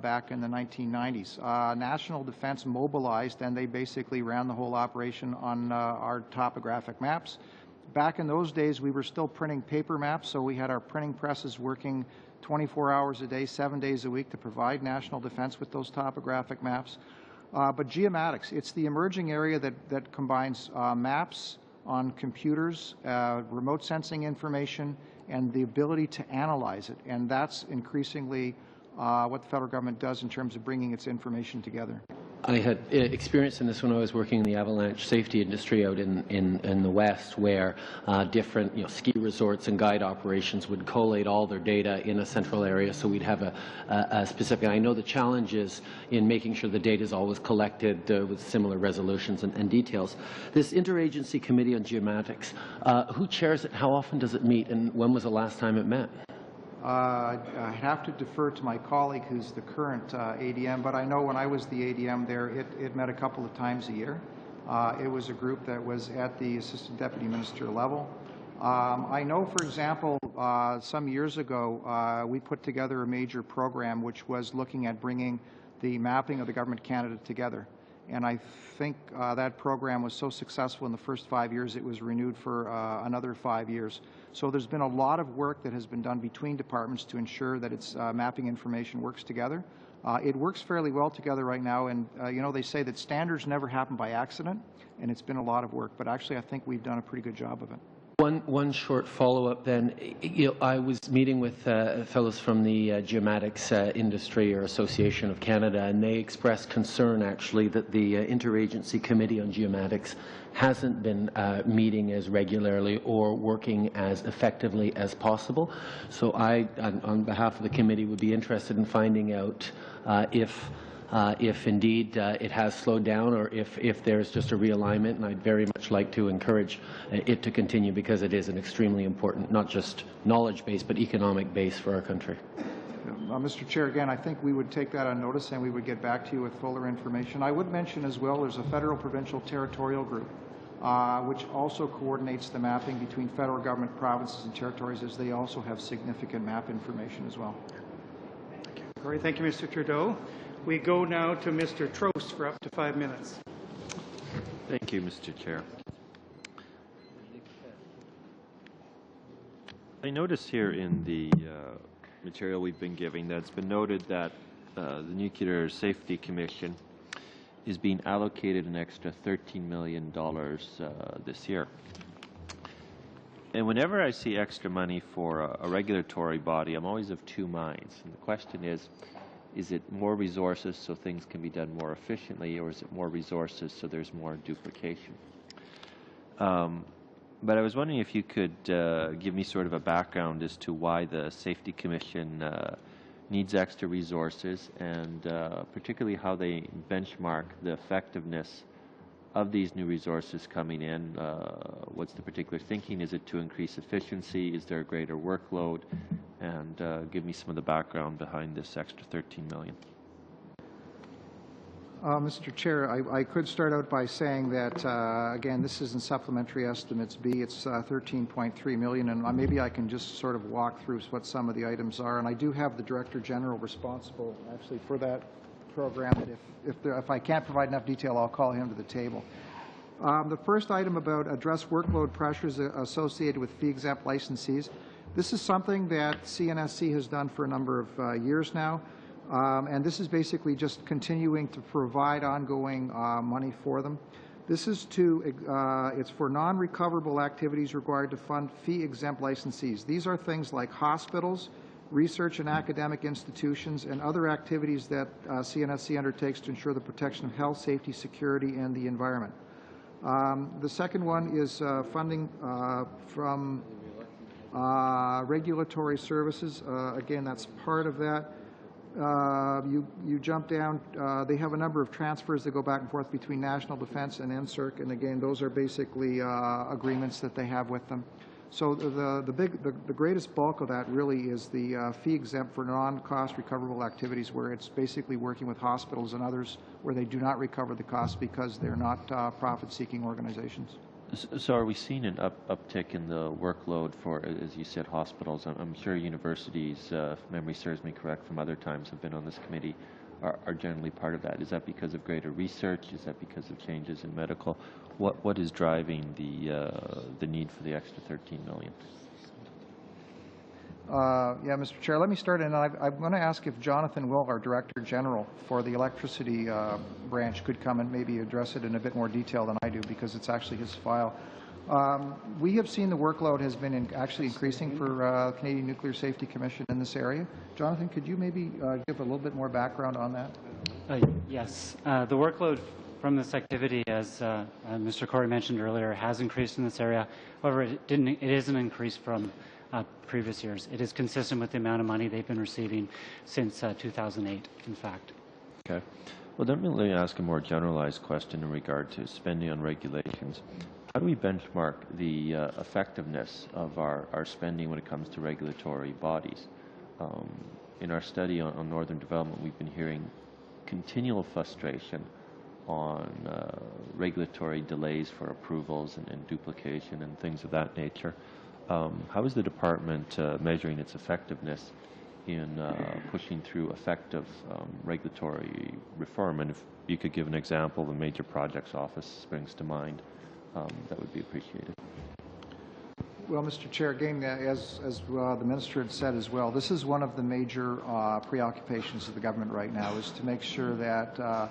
back in the 1990s, National Defence mobilized and they basically ran the whole operation on our topographic maps. Back in those days, we were still printing paper maps, so we had our printing presses working 24 hours a day, 7 days a week to provide National Defence with those topographic maps. But geomatics, it's the emerging area that combines maps on computers, remote sensing information, and the ability to analyze it. And that's increasingly what the federal government does in terms of bringing its information together. I had experience in this when I was working in the avalanche safety industry out in the West, where different ski resorts and guide operations would collate all their data in a central area, so we'd have a specific. I know the challenge is in making sure the data is always collected with similar resolutions and details. This Interagency Committee on Geomatics, who chairs it, how often does it meet, and when was the last time it met? I have to defer to my colleague who's the current ADM, but I know when I was the ADM there, it met a couple of times a year. It was a group that was at the Assistant Deputy Minister level. I know, for example, some years ago, we put together a major program which was looking at bringing the mapping of the Government of Canada together. And I think that program was so successful in the first 5 years, it was renewed for another 5 years. So there's been a lot of work that has been done between departments to ensure that its mapping information works together. It works fairly well together right now, and they say that standards never happen by accident, and it's been a lot of work, but actually I think we've done a pretty good job of it. One short follow-up then. I was meeting with fellows from the Geomatics Industry or Association of Canada, and they expressed concern actually that the Interagency Committee on Geomatics hasn't been meeting as regularly or working as effectively as possible. So I, on behalf of the committee, would be interested in finding out if if indeed it has slowed down or if there's just a realignment, and I'd very much like to encourage it to continue because it is an extremely important, not just knowledge base, but economic base for our country. Mr. Chair, again, I think we would take that on notice and we would get back to you with fuller information. I would mention as well there's a federal, provincial, territorial group which also coordinates the mapping between federal government, provinces, and territories, as they also have significant map information as well. All right, thank you, Mr. Trudeau. We go now to Mr. Trost for up to 5 minutes. Thank you, Mr. Chair. I notice here in the material we've been giving that it's been noted that the Nuclear Safety Commission is being allocated an extra $13 million this year. And whenever I see extra money for a regulatory body, I'm always of two minds. And the question is it more resources so things can be done more efficiently, or is it more resources so there's more duplication? But I was wondering if you could give me sort of a background as to why the Safety Commission needs extra resources, and particularly how they benchmark the effectiveness of these new resources coming in. What's the particular thinking? Is it to increase efficiency? Is there a greater workload? And give me some of the background behind this extra $13 million. Mr. Chair, I could start out by saying that, again, this is in Supplementary Estimates B. It's $13.3 million, and maybe I can just sort of walk through what some of the items are. And I do have the Director General responsible, actually, for that program. That if I can't provide enough detail, I'll call him to the table. The first item about address workload pressures associated with fee-exempt licensees. This is something that CNSC has done for a number of years now. And this is basically just continuing to provide ongoing money for them. This is it's for non-recoverable activities required to fund fee-exempt licensees. These are things like hospitals, research and academic institutions, and other activities that CNSC undertakes to ensure the protection of health, safety, security, and the environment. The second one is funding from regulatory services. Again, that's part of that. You jump down, they have a number of transfers that go back and forth between National Defence and NSERC, and again, those are basically agreements that they have with them. So the greatest bulk of that really is the fee exempt for non-cost recoverable activities, where it's basically working with hospitals and others where they do not recover the costs because they're not profit-seeking organizations. So are we seeing an uptick in the workload for, as you said, hospitals? I'm sure universities, if memory serves me correct from other times I've been on this committee, are generally part of that. Is that because of greater research? Is that because of changes in medical? What is driving the need for the extra $13 million? Yeah, Mr. Chair, let me start, and I'm going to ask if Jonathan Will, our Director General for the Electricity Branch, could come and maybe address it in a bit more detail than I do, because it's actually his file. We have seen the workload has been actually increasing for Canadian Nuclear Safety Commission in this area. Jonathan, could you maybe give a little bit more background on that? Yes. The workload from this activity, as Mr. Corey mentioned earlier, has increased in this area. However, it is an increase from previous years. It is consistent with the amount of money they've been receiving since 2008, in fact. Okay. Well, then let me ask a more generalized question in regard to spending on regulations. How do we benchmark the effectiveness of our spending when it comes to regulatory bodies? In our study on Northern Development, we've been hearing continual frustration on regulatory delays for approvals and duplication and things of that nature. How is the department measuring its effectiveness in pushing through effective regulatory reform? And if you could give an example, the Major Projects Office springs to mind, that would be appreciated. Well, Mr. Chair, again, as the Minister had said as well, this is one of the major preoccupations of the government right now, is to make sure that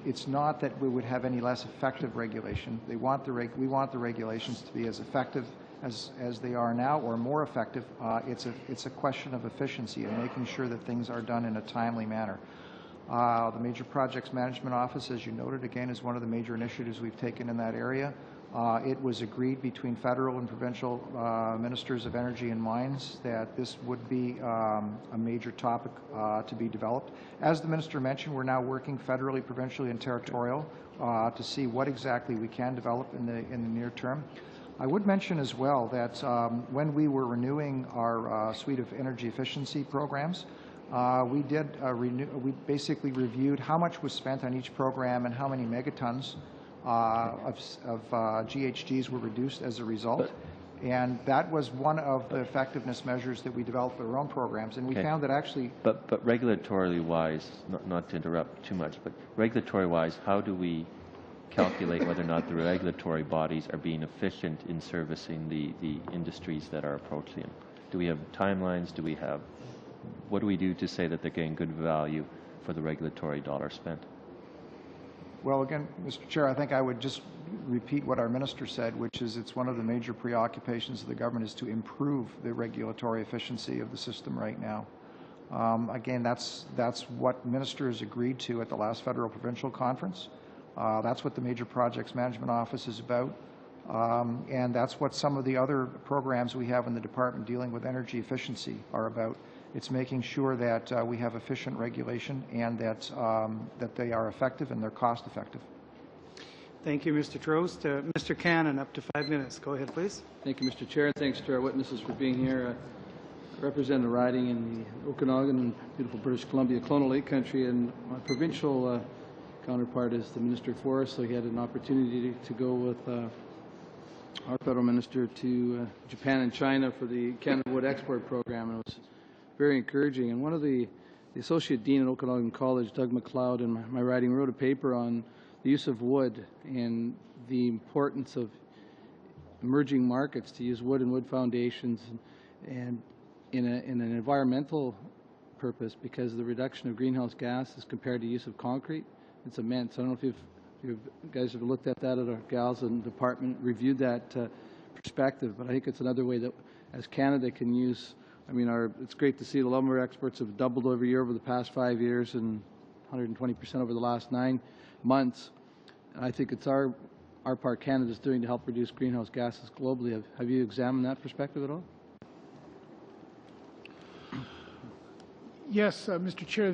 it's not that we would have any less effective regulation. We want the regulations to be as effective as they are now, or more effective. It's a question of efficiency and making sure that things are done in a timely manner. The Major Projects Management Office, as you noted, again, is one of the major initiatives we've taken in that area. It was agreed between federal and provincial ministers of energy and mines that this would be a major topic to be developed. As the minister mentioned, we're now working federally, provincially, and territorial to see what exactly we can develop in the near term. I would mention as well that when we were renewing our suite of energy efficiency programs, we basically reviewed how much was spent on each program and how many megatons of GHGs were reduced as a result. And that was one of the effectiveness measures that we developed for our own programs. And we found that actually... But regulatorily wise, not to interrupt too much, but regulatory wise, how do we calculate whether or not the regulatory bodies are being efficient in servicing the industries that are approaching them? Do we have timelines? What do we do to say that they're getting good value for the regulatory dollar spent? Well, again, Mr. Chair, I think I would just repeat what our minister said, which is it's one of the major preoccupations of the government is to improve the regulatory efficiency of the system right now. Again, that's what ministers agreed to at the last federal provincial conference. That's what the Major Projects Management Office is about. And that's what some of the other programs we have in the department dealing with energy efficiency are about. It's making sure that we have efficient regulation and that, that they are effective and they're cost effective. Thank you, Mr. Trost. Mr. Cannon, up to 5 minutes. Go ahead, please. Thank you, Mr. Chair. Thanks to our witnesses for being here. I represent a riding in the Okanagan and beautiful British Columbia Clonal Lake country, and my provincial counterpart is the Minister of Forests, so he had an opportunity to go with our federal minister to Japan and China for the Canada Wood Export Program, and it was very encouraging. And one of the Associate Dean at Okanagan College, Doug McLeod, in my writing wrote a paper on the use of wood and the importance of emerging markets to use wood and wood foundations and in an environmental purpose, because of the reduction of greenhouse gases compared to use of concrete. It's immense. I don't know if you guys have looked at that at our gals in the department, reviewed that perspective, but I think it's another way that as Canada can use, I mean, it's great to see the lumber exports have doubled every year over the past 5 years and 120% over the last 9 months. And I think it's our part Canada's doing to help reduce greenhouse gases globally. Have you examined that perspective at all? Yes, Mr. Chair,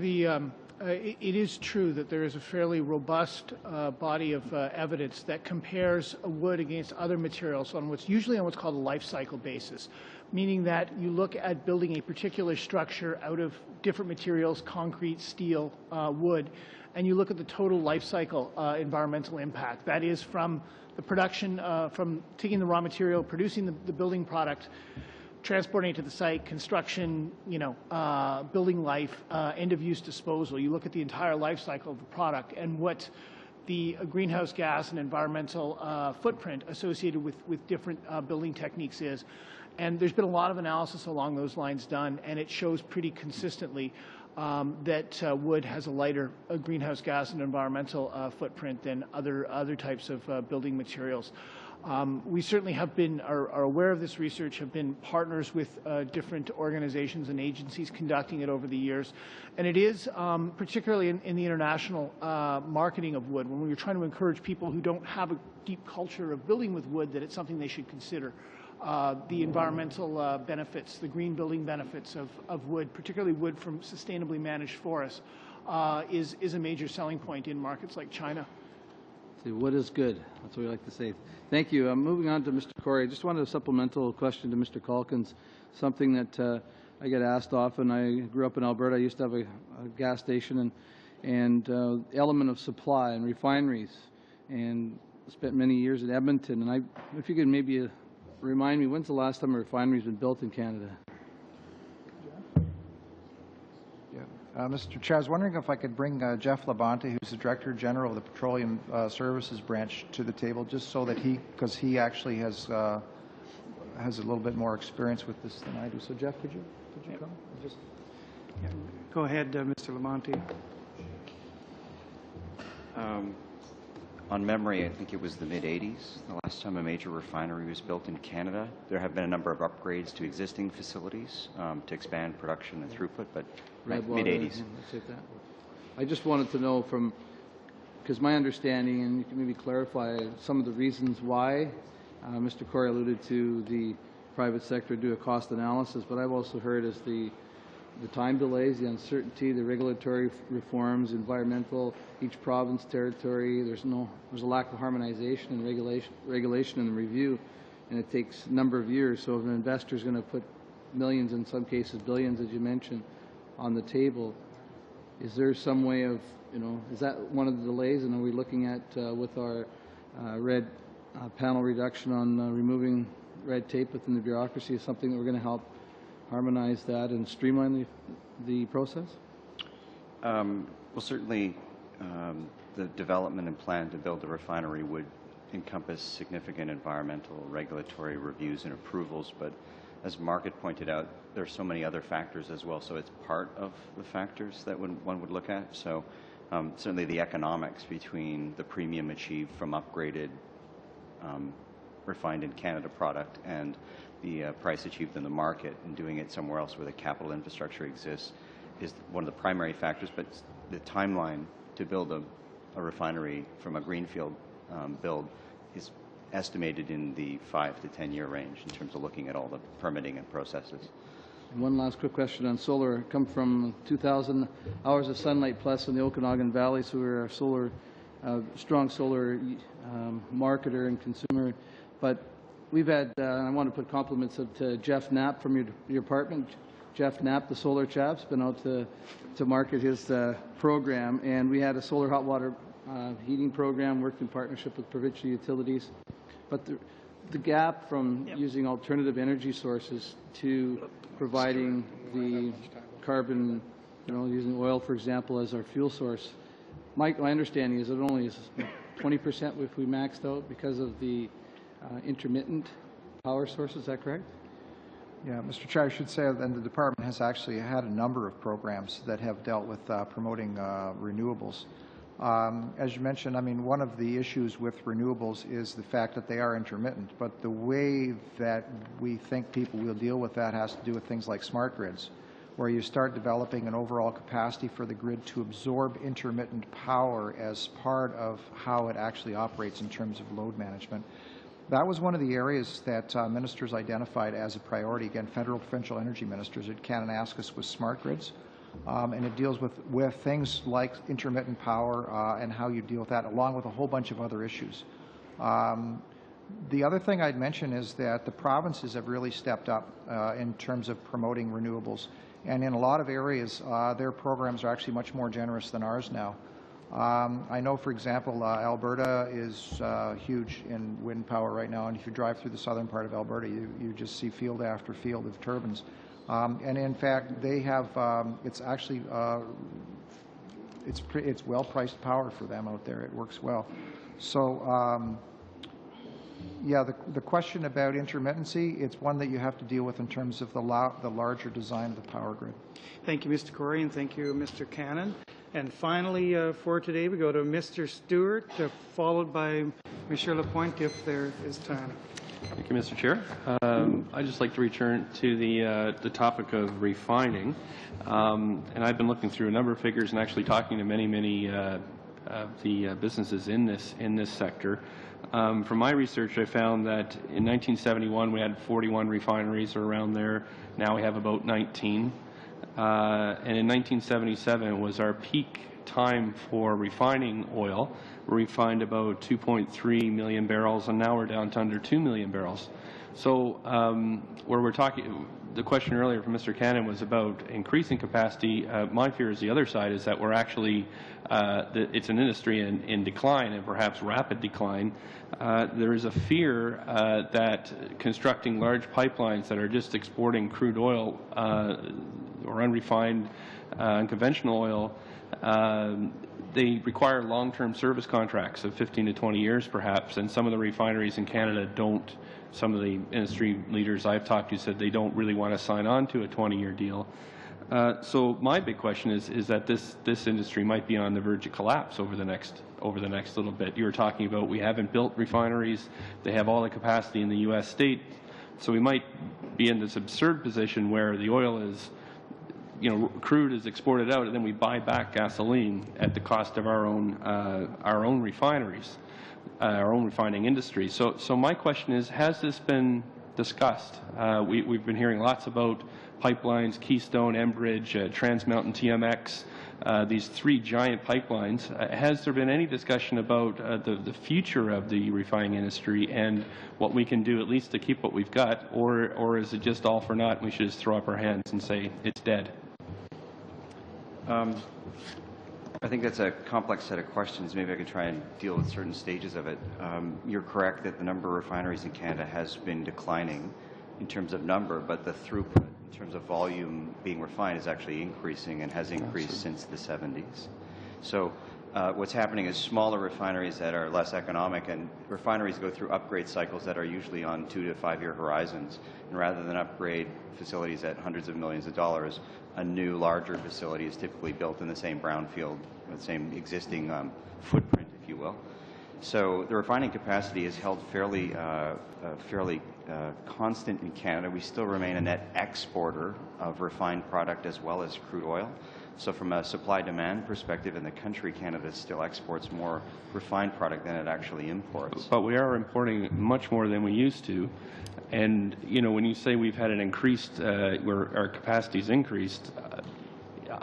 it is true that there is a fairly robust body of evidence that compares wood against other materials on usually on what's called a life cycle basis, meaning that you look at building a particular structure out of different materials, concrete, steel, wood, and you look at the total life cycle environmental impact. That is from the production, from taking the raw material, producing the building product, transporting it to the site, construction, building life, end-of-use disposal. You look at the entire life cycle of the product and what the greenhouse gas and environmental footprint associated with different building techniques is. And there's been a lot of analysis along those lines done, and it shows pretty consistently that wood has a lighter greenhouse gas and environmental footprint than other types of building materials. We certainly are aware of this research, have been partners with different organizations and agencies conducting it over the years. And it is, particularly in the international marketing of wood, when we're trying to encourage people who don't have a deep culture of building with wood, that it's something they should consider. The environmental benefits, the green building benefits of wood, particularly wood from sustainably managed forests, is a major selling point in markets like China. See, what is good? That's what we like to say. Thank you. Moving on to Mr. Corey. I just wanted a supplemental question to Mr. Calkins, something that I get asked often. I grew up in Alberta. I used to have a gas station and element of supply and refineries, and spent many years in Edmonton. And if you could maybe remind me, when's the last time a refinery's been built in Canada? Mr. Chair, I was wondering if I could bring Jeff Labonte, who's the Director General of the Petroleum Services Branch, to the table, just so that because he actually has a little bit more experience with this than I do. So, Jeff, could you come? Go ahead, Mr. Labonte. On memory, I think it was the mid-'80s, the last time a major refinery was built in Canada. There have been a number of upgrades to existing facilities to expand production and throughput, but mid-'80s. I just wanted to know because my understanding, and you can maybe clarify some of the reasons why, Mr. Corey alluded to the private sector do a cost analysis, but I've also heard is the time delays, the uncertainty, the regulatory reforms, environmental, each province, territory, there's a lack of harmonization and regulation and review, and it takes a number of years. So if an investor is going to put millions, in some cases billions, as you mentioned, on the table, is there some way of, is that one of the delays? And are we looking at, with our red panel reduction on removing red tape within the bureaucracy, is something that we're going to help harmonize that and streamline the process? Well, certainly the development and plan to build the refinery would encompass significant environmental, regulatory reviews and approvals, but as Margaret pointed out, there are so many other factors as well, so it's part of the factors that one would look at. So certainly the economics between the premium achieved from upgraded refined in Canada product and the price achieved in the market, and doing it somewhere else where the capital infrastructure exists is one of the primary factors, but the timeline to build a refinery from a greenfield build is estimated in the 5 to 10 year range in terms of looking at all the permitting and processes. And one last quick question on solar. I come from 2,000 hours of sunlight plus in the Okanagan Valley, so we're a strong solar marketer and consumer. But we've had, I want to put compliments to Jeff Knapp from your department. Jeff Knapp, the solar chap's been out to market his program, and we had a solar hot water heating program, worked in partnership with provincial utilities. But the gap from using alternative energy sources to providing the carbon, using oil, for example, as our fuel source, my understanding is it only is 20% if we maxed out because of the intermittent power source. Is that correct? Yeah, Mr. Chair, I should say that the department has actually had a number of programs that have dealt with promoting renewables. As you mentioned, I mean, one of the issues with renewables is the fact that they are intermittent, but the way that we think people will deal with that has to do with things like smart grids, where you start developing an overall capacity for the grid to absorb intermittent power as part of how it actually operates in terms of load management. That was one of the areas that ministers identified as a priority. Again, federal, provincial energy ministers at Kananaskis with smart grids. And it deals with things like intermittent power and how you deal with that, along with a whole bunch of other issues. The other thing I'd mention is that the provinces have really stepped up in terms of promoting renewables. And in a lot of areas, their programs are actually much more generous than ours now. I know, for example, Alberta is huge in wind power right now, and if you drive through the southern part of Alberta, you just see field after field of turbines. And in fact, they have, it's actually, it's well-priced power for them out there. It works well. So, yeah, the question about intermittency, it's one that you have to deal with in terms of the larger design of the power grid. Thank you, Mr. Corey, and thank you, Mr. Cannon. And finally, for today, we go to Mr. Stewart, followed by Monsieur Lapointe, if there is time. Thank you, Mr. Chair. I'd just like to return to the topic of refining. And I've been looking through a number of figures and actually talking to many of the businesses in this sector. From my research, I found that in 1971 we had 41 refineries or around there. Now we have about 19. And in 1977 was our peak time for refining oil. We refined about 2.3 million barrels, and now we're down to under 2 million barrels. So where we're talking, the question earlier from Mr. Cannon was about increasing capacity. My fear is the other side is that we're actually, it's an industry in decline, and perhaps rapid decline. There is a fear that constructing large pipelines that are just exporting crude oil or unrefined unconventional oil, they require long-term service contracts of 15 to 20 years perhaps, and some of the refineries in Canada don't. Some of the industry leaders I've talked to said they don't really want to sign on to a 20-year deal. So my big question is that this industry might be on the verge of collapse over the next little bit. You were talking about we haven't built refineries. They have all the capacity in the U.S. state. So we might be in this absurd position where the oil is crude is exported out, and then we buy back gasoline at the cost of our own refineries, our own refining industry. So my question is, has this been discussed? We've been hearing lots about pipelines, Keystone, Enbridge, Trans Mountain TMX, these three giant pipelines. Has there been any discussion about the future of the refining industry and what we can do at least to keep what we've got, or is it just all for naught and we should just throw up our hands and say it's dead? I think that's a complex set of questions. Maybe I could try and deal with certain stages of it. You're correct that the number of refineries in Canada has been declining in terms of number, but the throughput in terms of volume being refined is actually increasing and has increased since the 70s. So what's happening is smaller refineries that are less economic, and refineries go through upgrade cycles that are usually on 2 to 5 year horizons. And rather than upgrade facilities at hundreds of millions of dollars, a new, larger facility is typically built in the same brownfield, the same existing footprint, if you will. So the refining capacity is held fairly constant in Canada. We still remain a net exporter of refined product as well as crude oil. So from a supply-demand perspective in the country, Canada still exports more refined product than it actually imports. But we are importing much more than we used to. And, when you say we've had an increased, where our capacity's increased,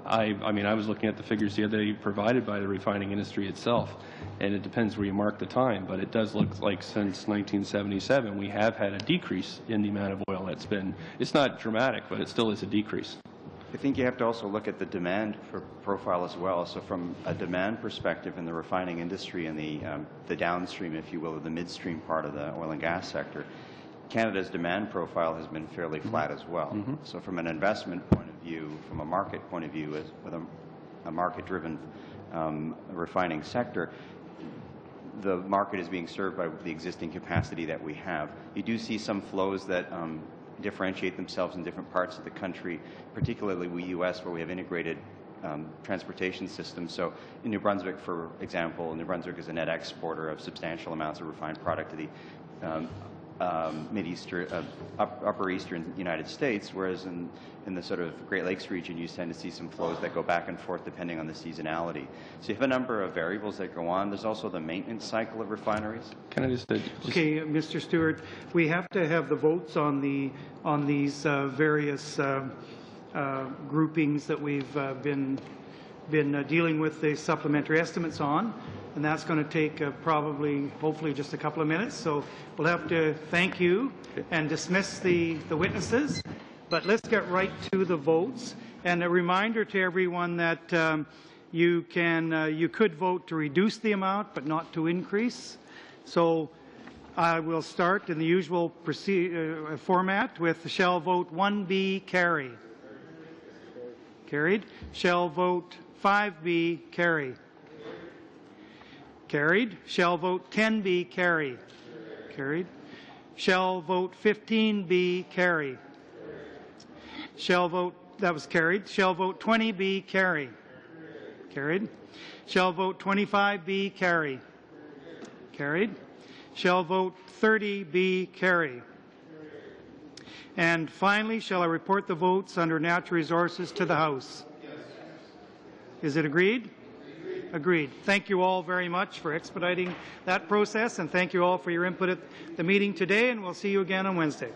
I was looking at the figures the other day provided by the refining industry itself, and it depends where you mark the time, but it does look like since 1977 we have had a decrease in the amount of oil that's been. It's not dramatic, but it still is a decrease. I think you have to also look at the demand profile as well. So from a demand perspective in the refining industry and the downstream, if you will, or the midstream part of the oil and gas sector, Canada's demand profile has been fairly flat as well. Mm-hmm. So from an investment point of view, from a market point of view, with a market-driven refining sector, the market is being served by the existing capacity that we have. You do see some flows that differentiate themselves in different parts of the country, particularly the U.S., where we have integrated transportation systems. So in New Brunswick, for example, New Brunswick is a net exporter of substantial amounts of refined product to the upper eastern United States, whereas in the sort of Great Lakes region, you tend to see some flows that go back and forth depending on the seasonality. So you have a number of variables that go on. There's also the maintenance cycle of refineries. Can I just okay, Mr. Stewart, we have to have the votes on these various groupings that we've been dealing with the supplementary estimates on. And that's going to take hopefully just a couple of minutes. So we'll have to thank you and dismiss the witnesses. But let's get right to the votes. And a reminder to everyone that you could vote to reduce the amount, but not to increase. So I will start in the usual format with shall vote 1B carry. Carried. Shall vote 5B carry. Carried. Shall vote 10B carry. Carried. Shall vote 15B carry. Shall vote, that was carried. Shall vote 20B carry. Carried. Shall vote 25B carry. Carried. Shall vote 30B carry. And finally, shall I report the votes under Natural Resources to the House? Is it agreed? Agreed. Thank you all very much for expediting that process, and thank you all for your input at the meeting today, and we'll see you again on Wednesday.